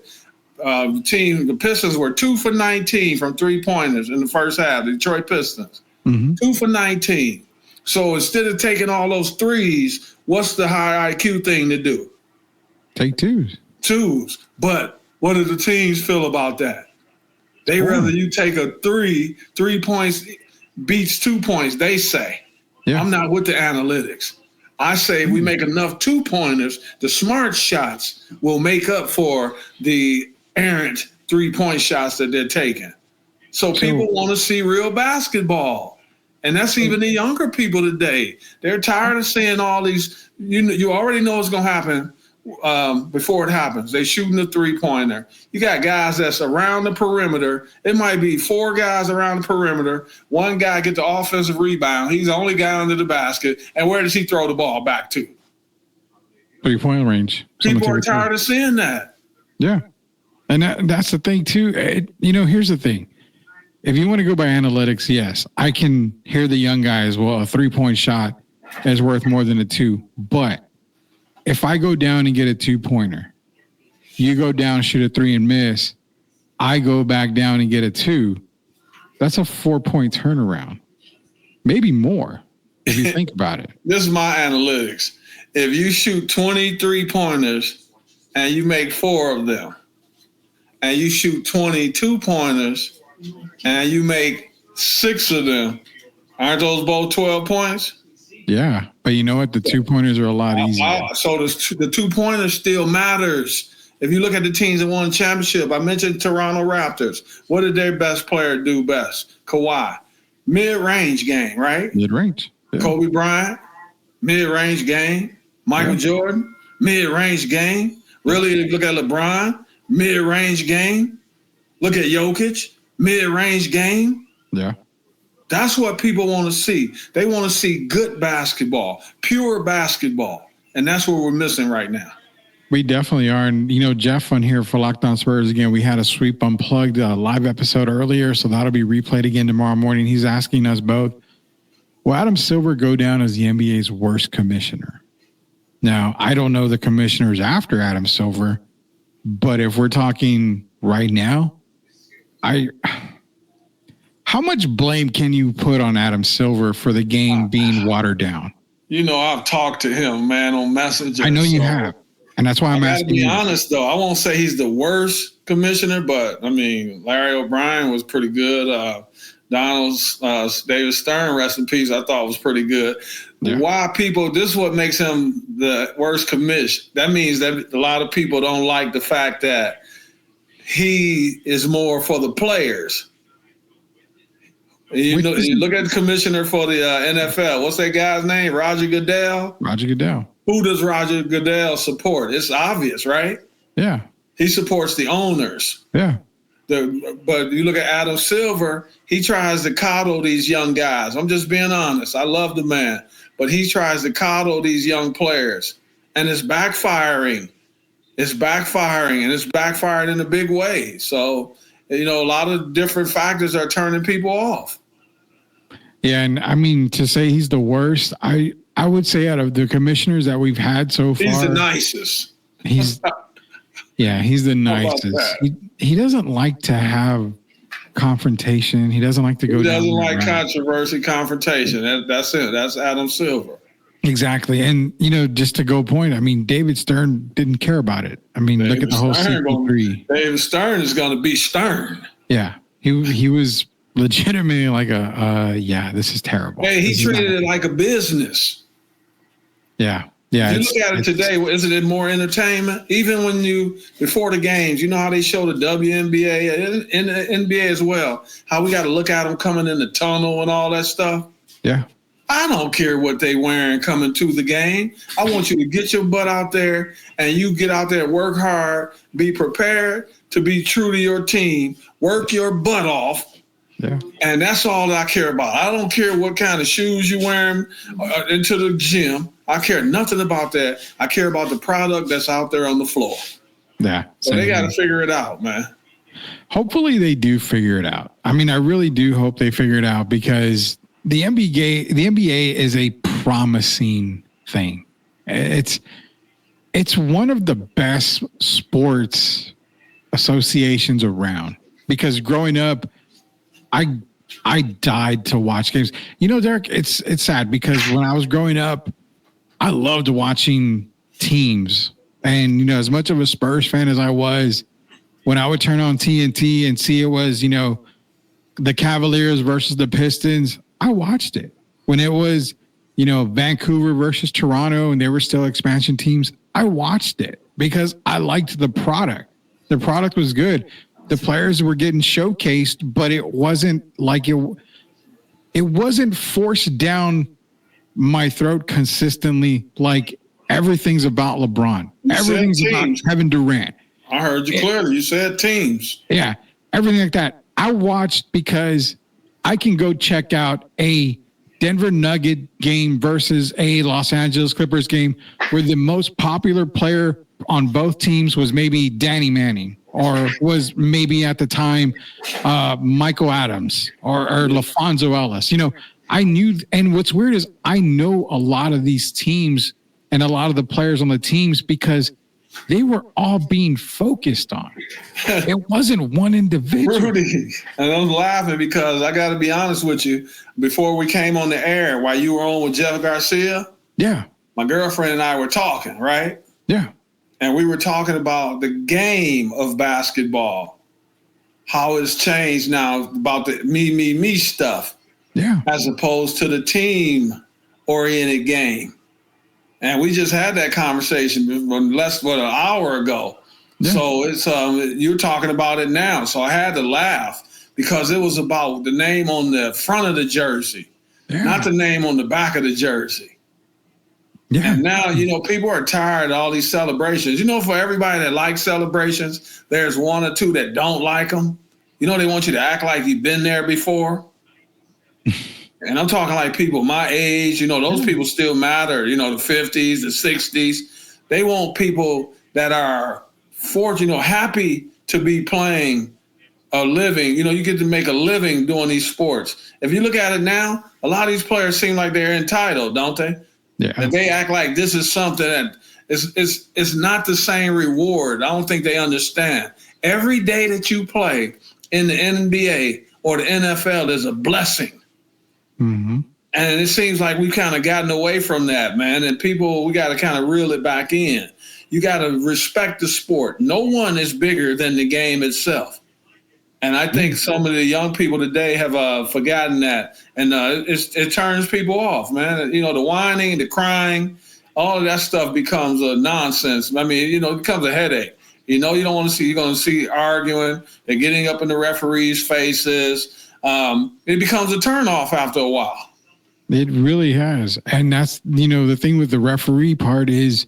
Speaker 4: The Pistons were 2 for 19 from 3-pointers in the first half, the Detroit Pistons. 2 for 19. So instead of taking all those threes, what's the high IQ thing to do?
Speaker 3: Take twos. But what do the teams feel about that? They rather you take a 3 points beats 2 points, they say. Yeah. I'm not with the analytics. I say if we make enough 2-pointers, the smart shots will make up for the errant 3-point shots that they're taking. So people want to see real basketball. And that's even the younger people today. They're tired of seeing all these, you already know what's going to happen before it happens. They shooting the 3-pointer. You got guys that's around the perimeter. It might be 4 guys around the perimeter. One guy get the offensive rebound. He's the only guy under the basket. And where does he throw the ball back to? 3-point range.
Speaker 4: People are tired of seeing that.
Speaker 3: Yeah. And that's the thing, too. Here's the thing. If you want to go by analytics, yes, I can hear the young guys. Well, a 3-point shot is worth more than a 2. But if I go down and get a 2-pointer, you go down, shoot a 3 and miss, I go back down and get a 2, that's a 4-point turnaround. Maybe more if you think about it.
Speaker 4: This is my analytics. If you shoot 23 pointers and you make 4 of them, and you shoot 22 pointers and you make 6 of them, aren't those both 12 points?
Speaker 3: Yeah, but you know what? The 2-pointers are a lot easier.
Speaker 4: So the 2-pointers still matters. If you look at the teams that won the championship, I mentioned Toronto Raptors. What did their best player do best? Kawhi. mid-range game, right?
Speaker 3: Mid-range. Yeah.
Speaker 4: Kobe Bryant, mid-range game. Michael Jordan, mid-range game. Really look at LeBron, mid-range game. Look at Jokic, mid-range game.
Speaker 3: Yeah.
Speaker 4: That's what people want to see. They want to see good basketball, pure basketball. And that's what we're missing right now.
Speaker 3: We definitely are. And, Jeff on here for Locked On Spurs, again, we had a Sweep Unplugged live episode earlier, so that'll be replayed again tomorrow morning. He's asking us both, will Adam Silver go down as the NBA's worst commissioner? Now, I don't know the commissioners after Adam Silver, but if we're talking right now, how much blame can you put on Adam Silver for the game being watered down?
Speaker 4: I've talked to him, man, on Messenger.
Speaker 3: I know you have. And that's why I'm asking.
Speaker 4: To be honest, though, I won't say he's the worst commissioner, but Larry O'Brien was pretty good. David Stern, rest in peace, I thought was pretty good. Yeah. This is what makes him the worst commission. That means that a lot of people don't like the fact that he is more for the players. You look at the commissioner for the NFL. What's that guy's name? Roger Goodell?
Speaker 3: Roger Goodell.
Speaker 4: Who does Roger Goodell support? It's obvious, right?
Speaker 3: Yeah.
Speaker 4: He supports the owners.
Speaker 3: Yeah.
Speaker 4: But you look at Adam Silver, he tries to coddle these young guys. I'm just being honest. I love the man. But he tries to coddle these young players. And it's backfiring. It's backfiring, and it's backfired in a big way. So, a lot of different factors are turning people off.
Speaker 3: Yeah, and to say he's the worst, I would say out of the commissioners that we've had so far,
Speaker 4: he's the nicest.
Speaker 3: He's the nicest. He doesn't like to have confrontation. He doesn't like to go.
Speaker 4: He doesn't like controversy, confrontation. That's it. That's Adam Silver.
Speaker 3: Exactly. And, just to go point, David Stern didn't care about it. Look at the whole CP3.
Speaker 4: David Stern is going to be stern.
Speaker 3: Yeah. He was legitimately like this is terrible.
Speaker 4: Hey, he treated it like a business.
Speaker 3: Yeah. Yeah.
Speaker 4: If you look at it today, isn't it more entertainment? Even when before the games, you know how they show the WNBA and the NBA as well, how we got to look at them coming in the tunnel and all that stuff.
Speaker 3: Yeah.
Speaker 4: I don't care what they wearing coming to the game. I want you to get your butt out there and you get out there, work hard, be prepared to be true to your team, work your butt off.
Speaker 3: Yeah.
Speaker 4: And that's all that I care about. I don't care what kind of shoes you're wearing into the gym. I care nothing about that. I care about the product that's out there on the floor.
Speaker 3: Yeah.
Speaker 4: So they got to figure it out, man.
Speaker 3: Hopefully they do figure it out. I really do hope they figure it out because the NBA is a promising thing. It's one of the best sports associations around because growing up, I died to watch games. Derek, it's sad because when I was growing up, I loved watching teams. And, as much of a Spurs fan as I was, when I would turn on TNT and see it was, the Cavaliers versus the Pistons, I watched it. When it was, Vancouver versus Toronto and they were still expansion teams, I watched it because I liked the product. The product was good. The players were getting showcased, but it wasn't like it wasn't forced down my throat consistently like everything's about LeBron. Everything's about Kevin Durant.
Speaker 4: I heard you clearly. You said teams.
Speaker 3: Yeah, everything like that. I watched because I can go check out a Denver Nugget game versus a Los Angeles Clippers game where the most popular player on both teams was maybe Danny Manning or was maybe at the time Michael Adams or LaFonso Ellis. I knew, and what's weird is I know a lot of these teams and a lot of the players on the teams because they were all being focused on. It wasn't one individual.
Speaker 4: Rudy, and I'm laughing because I got to be honest with you. Before we came on the air, while you were on with Jeff Garcia,
Speaker 3: yeah,
Speaker 4: my girlfriend and I were talking, right?
Speaker 3: Yeah.
Speaker 4: And we were talking about the game of basketball, how it's changed now about the me stuff.
Speaker 3: Yeah.
Speaker 4: As opposed to the team-oriented game. And we just had that conversation less than an hour ago. Yeah. So it's you're talking about it now. So I had to laugh because it was about the name on the front of the jersey, not the name on the back of the jersey. Yeah. And now, people are tired of all these celebrations. For everybody that likes celebrations, there's one or two that don't like them. They want you to act like you've been there before. And I'm talking like people my age, those people still matter, the 50s, the 60s. They want people that are fortunate, happy to be playing a living. You get to make a living doing these sports. If you look at it now, a lot of these players seem like they're entitled, don't they? Yeah. And they act like this is something that it's not the same reward. I don't think they understand. Every day that you play in the NBA or the NFL is a blessing. Mm-hmm. And it seems like we've kind of gotten away from that, man. And we got to kind of reel it back in. You got to respect the sport. No one is bigger than the game itself. And I think some of the young people today have forgotten that. And it turns people off, man. The whining, the crying, all of that stuff becomes a nonsense. I mean, it becomes a headache. You don't want to see, you're going to see arguing, they're getting up in the referees' faces. It becomes a turnoff after a while.
Speaker 3: It really has. And that's, the thing with the referee part is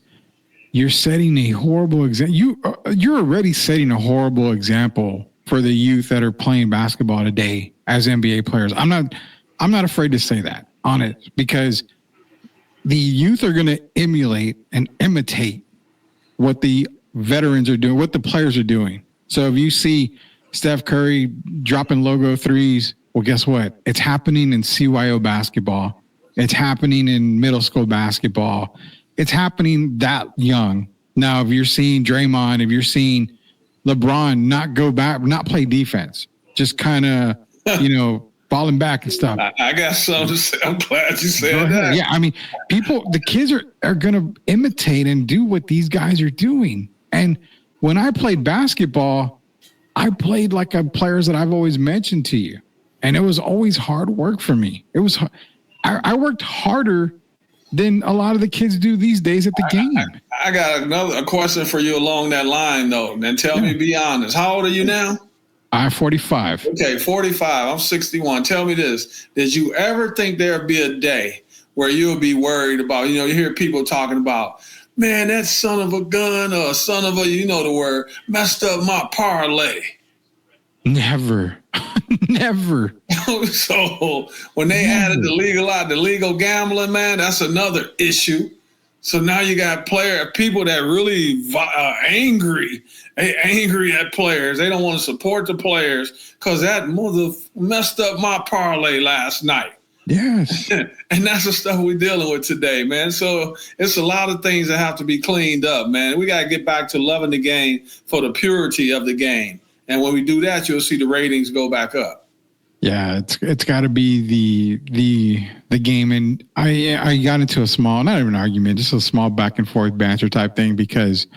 Speaker 3: you're setting a horrible example. You're already setting a horrible example for the youth that are playing basketball today as NBA players. I'm not afraid to say that on it, because the youth are going to emulate and imitate what the veterans are doing, what the players are doing. So if you see Steph Curry dropping logo threes, well, guess what? It's happening in CYO basketball. It's happening in middle school basketball. It's happening that young. Now, if you're seeing Draymond, if you're seeing LeBron not go back, not play defense, just kind of, falling back and stuff.
Speaker 4: I got something to say. I'm glad you said that.
Speaker 3: Yeah, I mean, the kids are going to imitate and do what these guys are doing. And when I played basketball, I played like players that I've always mentioned to you. And it was always hard work for me. It was, I worked harder than a lot of the kids do these days at the game.
Speaker 4: I got a question for you along that line, though. And tell me, be honest. How old are you now?
Speaker 3: I'm 45.
Speaker 4: Okay, 45. I'm 61. Tell me this. Did you ever think there'd be a day where you'll be worried about, you hear people talking about, man, that son of a gun or son of a, the word, messed up my parlay?
Speaker 3: Never. Never.
Speaker 4: So when they added the legal gambling, man, that's another issue. So now you got people that really are angry at players. They don't want to support the players because that mother messed up my parlay last night.
Speaker 3: Yes.
Speaker 4: And that's the stuff we're dealing with today, man. So it's a lot of things that have to be cleaned up, man. We got to get back to loving the game for the purity of the game. And when we do that, you'll see the ratings go back up.
Speaker 3: Yeah, it's got to be the game. And I got into a small, not even an argument, just a small back and forth banter type thing, because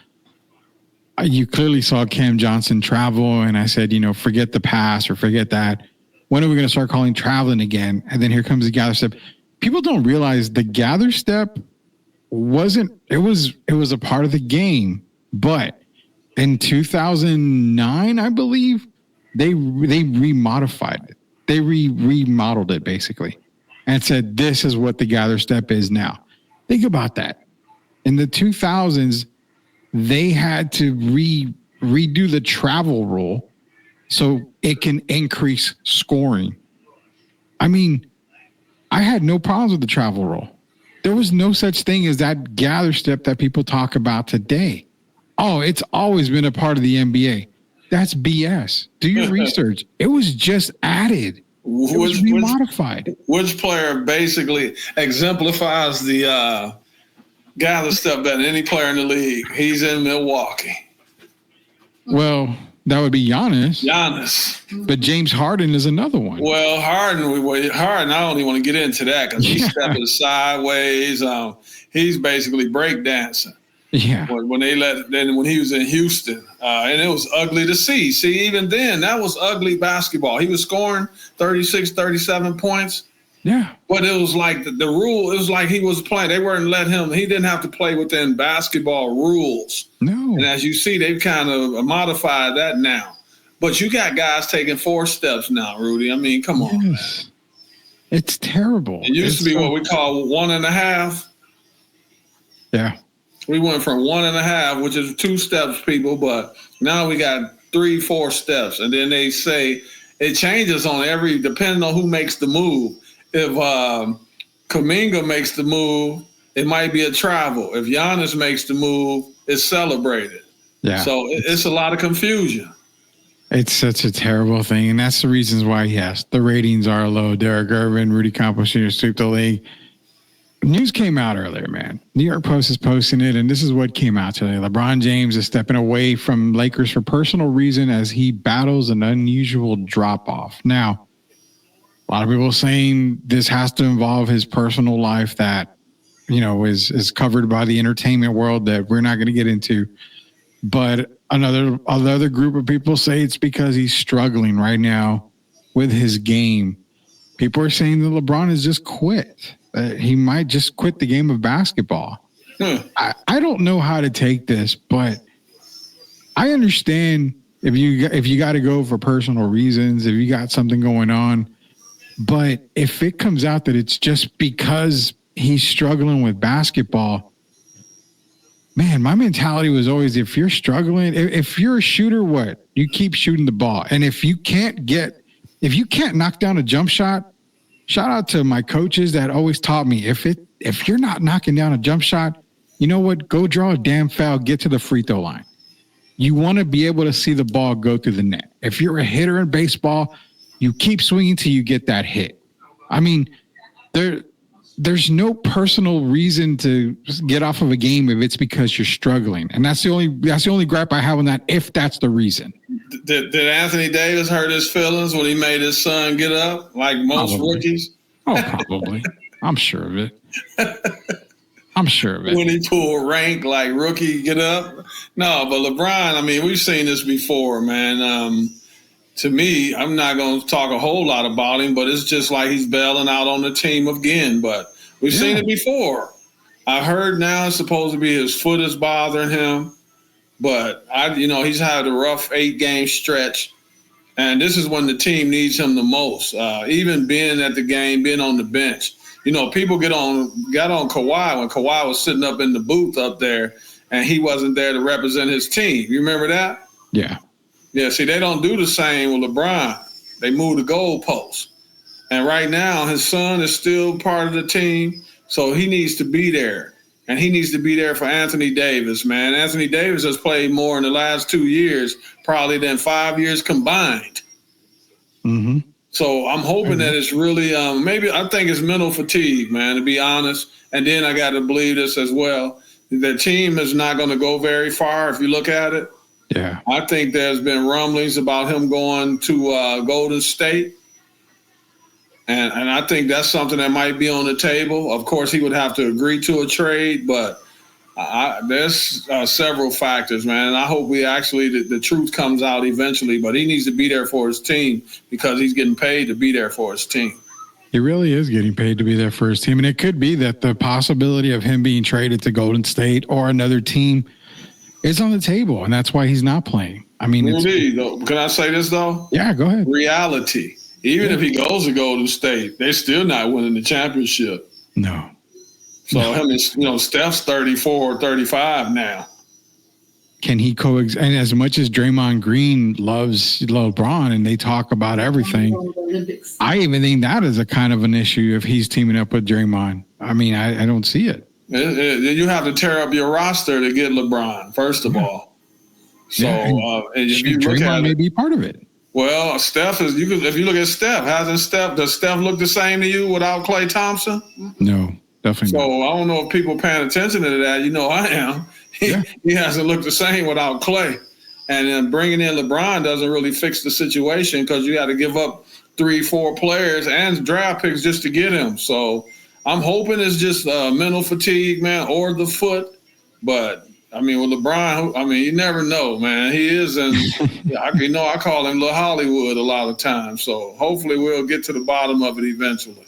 Speaker 3: you clearly saw Cam Johnson travel, and I said, forget the pass or forget that. When are we going to start calling traveling again? And then here comes the gather step. People don't realize the gather step it was a part of the game, but in 2009, I believe they remodified it. They remodeled it basically and said, this is what the gather step is now. Think about that. In the 2000s, they had to redo the travel rule so it can increase scoring. I mean, I had no problems with the travel rule. There was no such thing as that gather step that people talk about today. Oh, it's always been a part of the NBA. That's BS. Do your research. It was just added. It was remodified.
Speaker 4: Which player basically exemplifies the gather step better than any player in the league? He's in Milwaukee.
Speaker 3: Well, that would be Giannis.
Speaker 4: But
Speaker 3: James Harden is another one.
Speaker 4: Well, Harden, I don't even want to get into that because he's stepping sideways. He's basically breakdancing.
Speaker 3: Yeah.
Speaker 4: When he was in Houston, and it was ugly to see. See, even then, that was ugly basketball. He was scoring 36, 37 points.
Speaker 3: Yeah.
Speaker 4: But it was like the rule, it was like he was playing. They weren't letting him, he didn't have to play within basketball rules.
Speaker 3: No.
Speaker 4: And as you see, they've kind of modified that now. But you got guys taking 4 steps now, Rudy. I mean, come on.
Speaker 3: Yes. It's terrible.
Speaker 4: It used to be what we call 1.5.
Speaker 3: Yeah.
Speaker 4: We went from 1.5, which is 2 steps, people, but now we got 3, 4 steps. And then they say it changes on depending on who makes the move. If Kuminga makes the move, it might be a travel. If Giannis makes the move, it's celebrated.
Speaker 3: Yeah.
Speaker 4: So it's a lot of confusion.
Speaker 3: It's such a terrible thing. And that's the reasons why, yes, the ratings are low. Derek Irvin, Rudy Campos Jr. sweep the league. News came out earlier, man. New York Post is posting it, and this is what came out today. LeBron James is stepping away from Lakers for personal reason as he battles an unusual drop-off. Now, a lot of people saying this has to involve his personal life that, is covered by the entertainment world that we're not going to get into. But another group of people say it's because he's struggling right now with his game. People are saying that LeBron has just quit. He might just quit the game of basketball. I don't know how to take this, but I understand if you got to go for personal reasons, if you got something going on. But if it comes out that it's just because he's struggling with basketball, man, my mentality was always, if you're struggling, if you're a shooter, what? You keep shooting the ball. And if you can't knock down a jump shot, shout out to my coaches that always taught me, if you're not knocking down a jump shot, you know what? Go draw a damn foul, get to the free throw line. You want to be able to see the ball go through the net. If you're a hitter in baseball, you keep swinging till you get that hit. I mean, there's no personal reason to get off of a game if it's because you're struggling. And that's the only gripe I have on that, if that's the reason.
Speaker 4: Did Anthony Davis hurt his feelings when he made his son get up like most rookies?
Speaker 3: Oh, probably. I'm sure of it. I'm sure of it.
Speaker 4: When he pulled rank like rookie get up? No, but LeBron, I mean, we've seen this before, man. To me, I'm not going to talk a whole lot about him, but it's just like he's bailing out on the team again. But we've seen it before. I heard now it's supposed to be his foot is bothering him, but he's had a rough 8-game stretch, and this is when the team needs him the most. Even being at the game, being on the bench. People got on Kawhi when Kawhi was sitting up in the booth up there, and he wasn't there to represent his team. You remember that?
Speaker 3: Yeah.
Speaker 4: Yeah, see, they don't do the same with LeBron. They move the goalposts. And right now, his son is still part of the team, so he needs to be there. And he needs to be there for Anthony Davis, man. Anthony Davis has played more in the last 2 years probably than 5 years combined.
Speaker 3: Mm-hmm.
Speaker 4: So I'm hoping that it's really I think it's mental fatigue, man, to be honest. And then I got to believe this as well. The team is not going to go very far if you look at it.
Speaker 3: Yeah,
Speaker 4: I think there's been rumblings about him going to Golden State. And I think that's something that might be on the table. Of course, he would have to agree to a trade, but there's several factors, man. And I hope the truth comes out eventually, but he needs to be there for his team because he's getting paid to be there for his team.
Speaker 3: He really is getting paid to be there for his team. And it could be that the possibility of him being traded to Golden State or another team is on the table, and that's why he's not playing. I mean,
Speaker 4: can I say this, though?
Speaker 3: Yeah, go ahead.
Speaker 4: Reality. Even if he goes to Golden State, they're still not winning the championship.
Speaker 3: No.
Speaker 4: So, Steph's 34 or 35 now.
Speaker 3: Can he coexist? And as much as Draymond Green loves LeBron and they talk about everything, I even think that is a kind of an issue if he's teaming up with Draymond. I mean, I don't see it.
Speaker 4: You have to tear up your roster to get LeBron, first of all. So, if you look
Speaker 3: Draymond
Speaker 4: at
Speaker 3: may
Speaker 4: it,
Speaker 3: be part of it.
Speaker 4: Well, Steph is. If you look at Steph, does Steph look the same to you without Klay Thompson?
Speaker 3: No, definitely not.
Speaker 4: So I don't know if people paying attention to that. I am. He hasn't looked the same without Klay, and then bringing in LeBron doesn't really fix the situation because you got to give up 3-4 players and draft picks just to get him. So I'm hoping it's just mental fatigue, man, or the foot. But I mean, with LeBron, you never know, man. He is, I call him Little Hollywood a lot of times. So hopefully we'll get to the bottom of it eventually.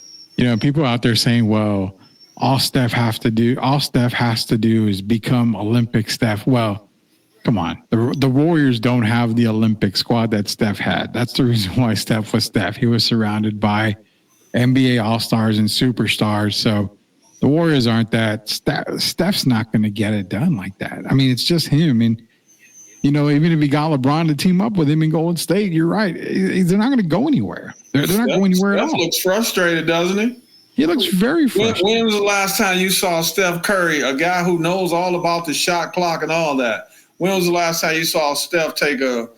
Speaker 3: People out there saying, well, all Steph has to do is become Olympic Steph. Well, Come on. The Warriors don't have the Olympic squad that Steph had. That's the reason why Steph was Steph. He was surrounded by NBA All-Stars and superstars. So the Warriors aren't that. Steph's not going to get it done like that. I mean, it's just him. And, you know, even if he got LeBron to team up with him in Golden State, you're right. They're not going to go anywhere. They're not going anywhere at all.
Speaker 4: Steph looks frustrated, doesn't he?
Speaker 3: He looks very frustrated.
Speaker 4: When was the last time you saw Steph Curry, a guy who knows all about the shot clock and all that? When was the last time you saw Steph take a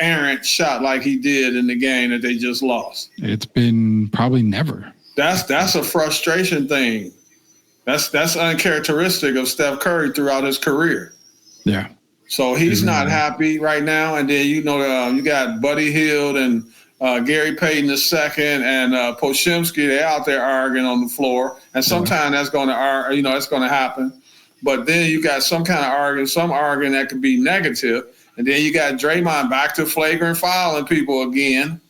Speaker 4: errant shot like he did in the game that they just lost?
Speaker 3: It's been probably never.
Speaker 4: That's a frustration thing. That's uncharacteristic of Steph Curry throughout his career.
Speaker 3: Yeah.
Speaker 4: So he's not happy right now. And then, you know, you got Buddy Hield and Gary Payton II and Poshimsky. They're out there arguing on the floor. And sometimes that's going to, it's going to happen. But then you got some kind of arguing that could be negative. And then you got Draymond back to flagrant fouling people again.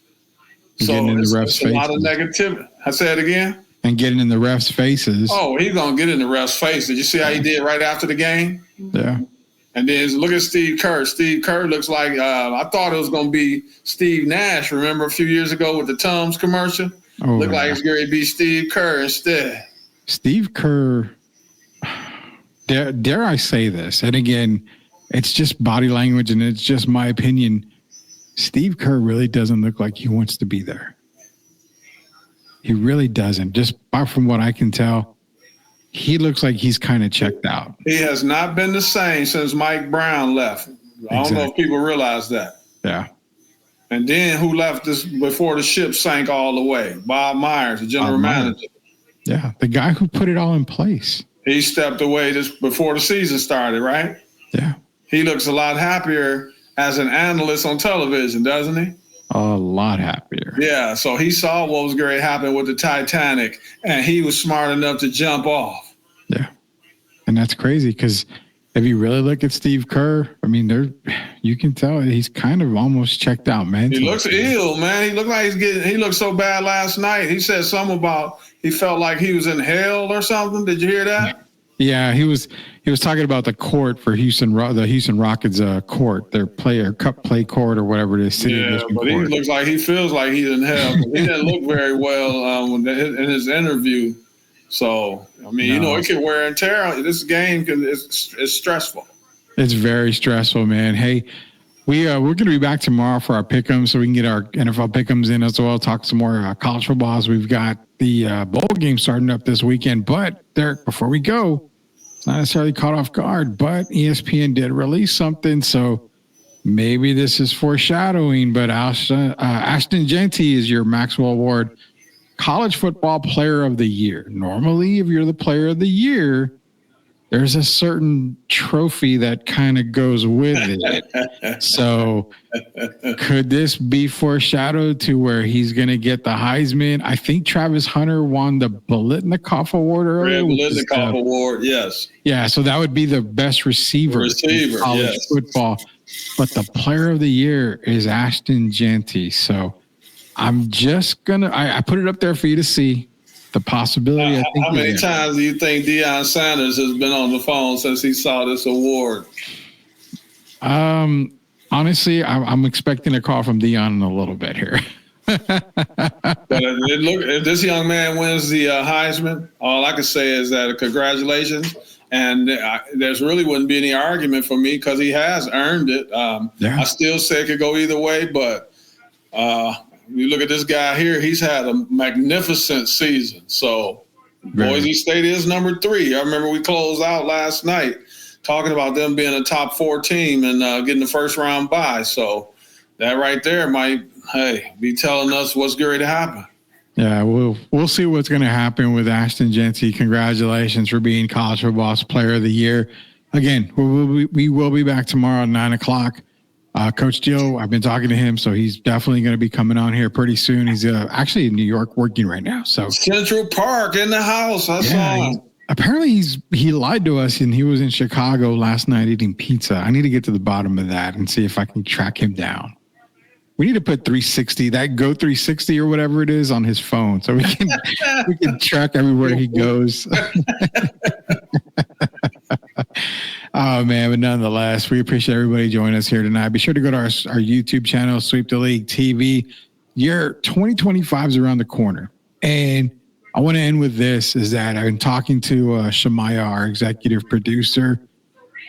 Speaker 4: So it's a lot of negativity. I say it again.
Speaker 3: And getting in the refs' faces.
Speaker 4: Oh, he's going to get in the refs' face. Did you see how he did right after the game?
Speaker 3: Yeah.
Speaker 4: And then look at Steve Kerr. Steve Kerr looks like, I thought it was going to be Steve Nash. Remember a few years ago with the Tums commercial? Looked like it's going to be Steve Kerr instead.
Speaker 3: Steve Kerr, dare I say this? And again, it's just body language and it's just my opinion. Steve Kerr really doesn't look like he wants to be there. He really doesn't. Just from what I can tell, he looks like he's kind of checked out.
Speaker 4: He has not been the same since Mike Brown left. I don't know if people realize that.
Speaker 3: Yeah.
Speaker 4: And then who left this before the ship sank all the way? Bob Myers, the general manager.
Speaker 3: Yeah, the guy who put it all in place.
Speaker 4: He stepped away just before the season started, right?
Speaker 3: Yeah.
Speaker 4: He looks a lot happier as an analyst on television, doesn't he?
Speaker 3: A lot happier.
Speaker 4: Yeah, so he saw what was going to happen with the Titanic, and he was smart enough to jump off.
Speaker 3: Yeah. And that's crazy because if you really look at Steve Kerr, I mean, you can tell he's kind of almost checked out, man.
Speaker 4: He looks ill, man. He looked like he looked so bad last night. He said something about he felt like he was in hell or something. Did you hear that?
Speaker 3: Yeah, he was talking about the court for the Houston Rockets court, their cup play court or whatever it is.
Speaker 4: Yeah, but he looks like he feels like he's in hell. He didn't look very well in his interview. So, I mean, it can wear and tear. This game is stressful.
Speaker 3: It's very stressful, man. Hey, we're going to be back tomorrow for our pick'ems, so we can get our NFL pick'ems in as well. Talk some more college football. We've got the bowl game starting up this weekend. But Derek, before we go, it's not necessarily caught off guard, but ESPN did release something, so maybe this is foreshadowing. But Ashton Jeanty is your Maxwell Award College Football Player of the Year. Normally, if you're the Player of the Year, there's a certain trophy that kind of goes with it. So could this be foreshadowed to where he's going to get the Heisman? I think Travis Hunter won the Biletnikoff Award earlier.
Speaker 4: Biletnikoff Award, yes.
Speaker 3: Yeah, so that would be the best receiver in college football. But the Player of the Year is Ashton Jeanty. So I'm just going to – I put it up there for you to see. The possibility.
Speaker 4: How many times do you think Deion Sanders has been on the phone since he saw this award?
Speaker 3: Honestly, I'm expecting a call from Deion in a little bit here.
Speaker 4: But if this young man wins the Heisman, all I can say is that congratulations. And there's really wouldn't be any argument for me because he has earned it. I still say it could go either way, but you look at this guy here, he's had a magnificent season. So Boise State is number 3. I remember we closed out last night talking about them being a top 4 team and getting the first round bye. So that right there might, be telling us what's going to happen.
Speaker 3: Yeah, we'll see what's going to happen with Ashton Jeanty. Congratulations for being College Football's Player of the Year. Again, we will be back tomorrow at 9:00. Coach Joe, I've been talking to him, so he's definitely going to be coming on here pretty soon. He's actually in New York working right now. So
Speaker 4: Central Park in the house. I saw him.
Speaker 3: Apparently he lied to us and he was in Chicago last night eating pizza. I need to get to the bottom of that and see if I can track him down. We need to put 360, that Go 360 or whatever it is, on his phone so we can track everywhere he goes. Oh man, but nonetheless, we appreciate everybody joining us here tonight. Be sure to go to our YouTube channel, Sweep the League TV. Year 2025 is around the corner. And I want to end with this, is that I've been talking to Shamaya, our executive producer.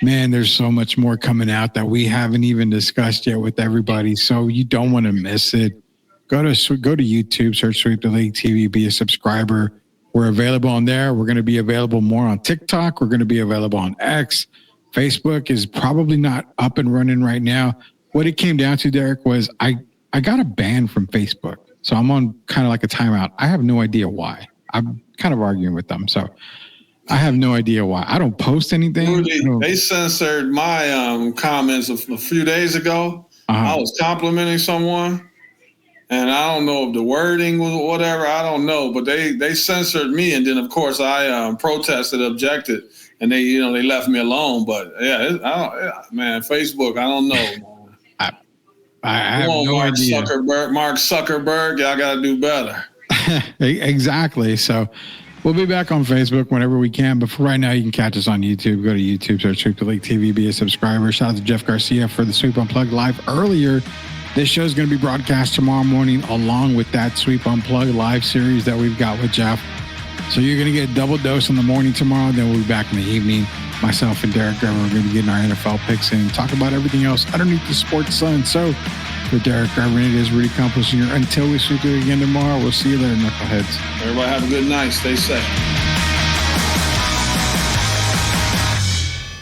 Speaker 3: Man, there's so much more coming out that we haven't even discussed yet with everybody. So you don't want to miss it. Go to YouTube, search Sweep the League TV, be a subscriber. We're available on there. We're going to be available more on TikTok. We're going to be available on X. Facebook is probably not up and running right now. What it came down to, Derek, was I got a ban from Facebook. So I'm on kind of like a timeout. I have no idea why. I'm kind of arguing with them. So I have no idea why. I don't post anything.
Speaker 4: They censored my comments a few days ago. I was complimenting someone, and I don't know if the wording was whatever. I don't know, but they censored me, and then of course I protested, objected, and they left me alone. But man, Facebook, I don't know. Man.
Speaker 3: I have no idea.
Speaker 4: Mark Zuckerberg, y'all got to do better.
Speaker 3: Exactly. So we'll be back on Facebook whenever we can. But for right now, you can catch us on YouTube. Go to YouTube, search Sweep the League TV, be a subscriber. Shout out to Jeff Garcia for the Sweep Unplugged live earlier. This show is going to be broadcast tomorrow morning along with that Sweep Unplugged live series that we've got with Jeff. So you're going to get a double dose in the morning tomorrow. Then we'll be back in the evening. Myself and Derek Gerber are going to be getting our NFL picks in and talk about everything else underneath the sports sun. So for Derek Gerber, it is Rudy Campos Jr. Until we sweep it again tomorrow, we'll see you there, knuckleheads.
Speaker 4: Everybody have a good night. Stay safe.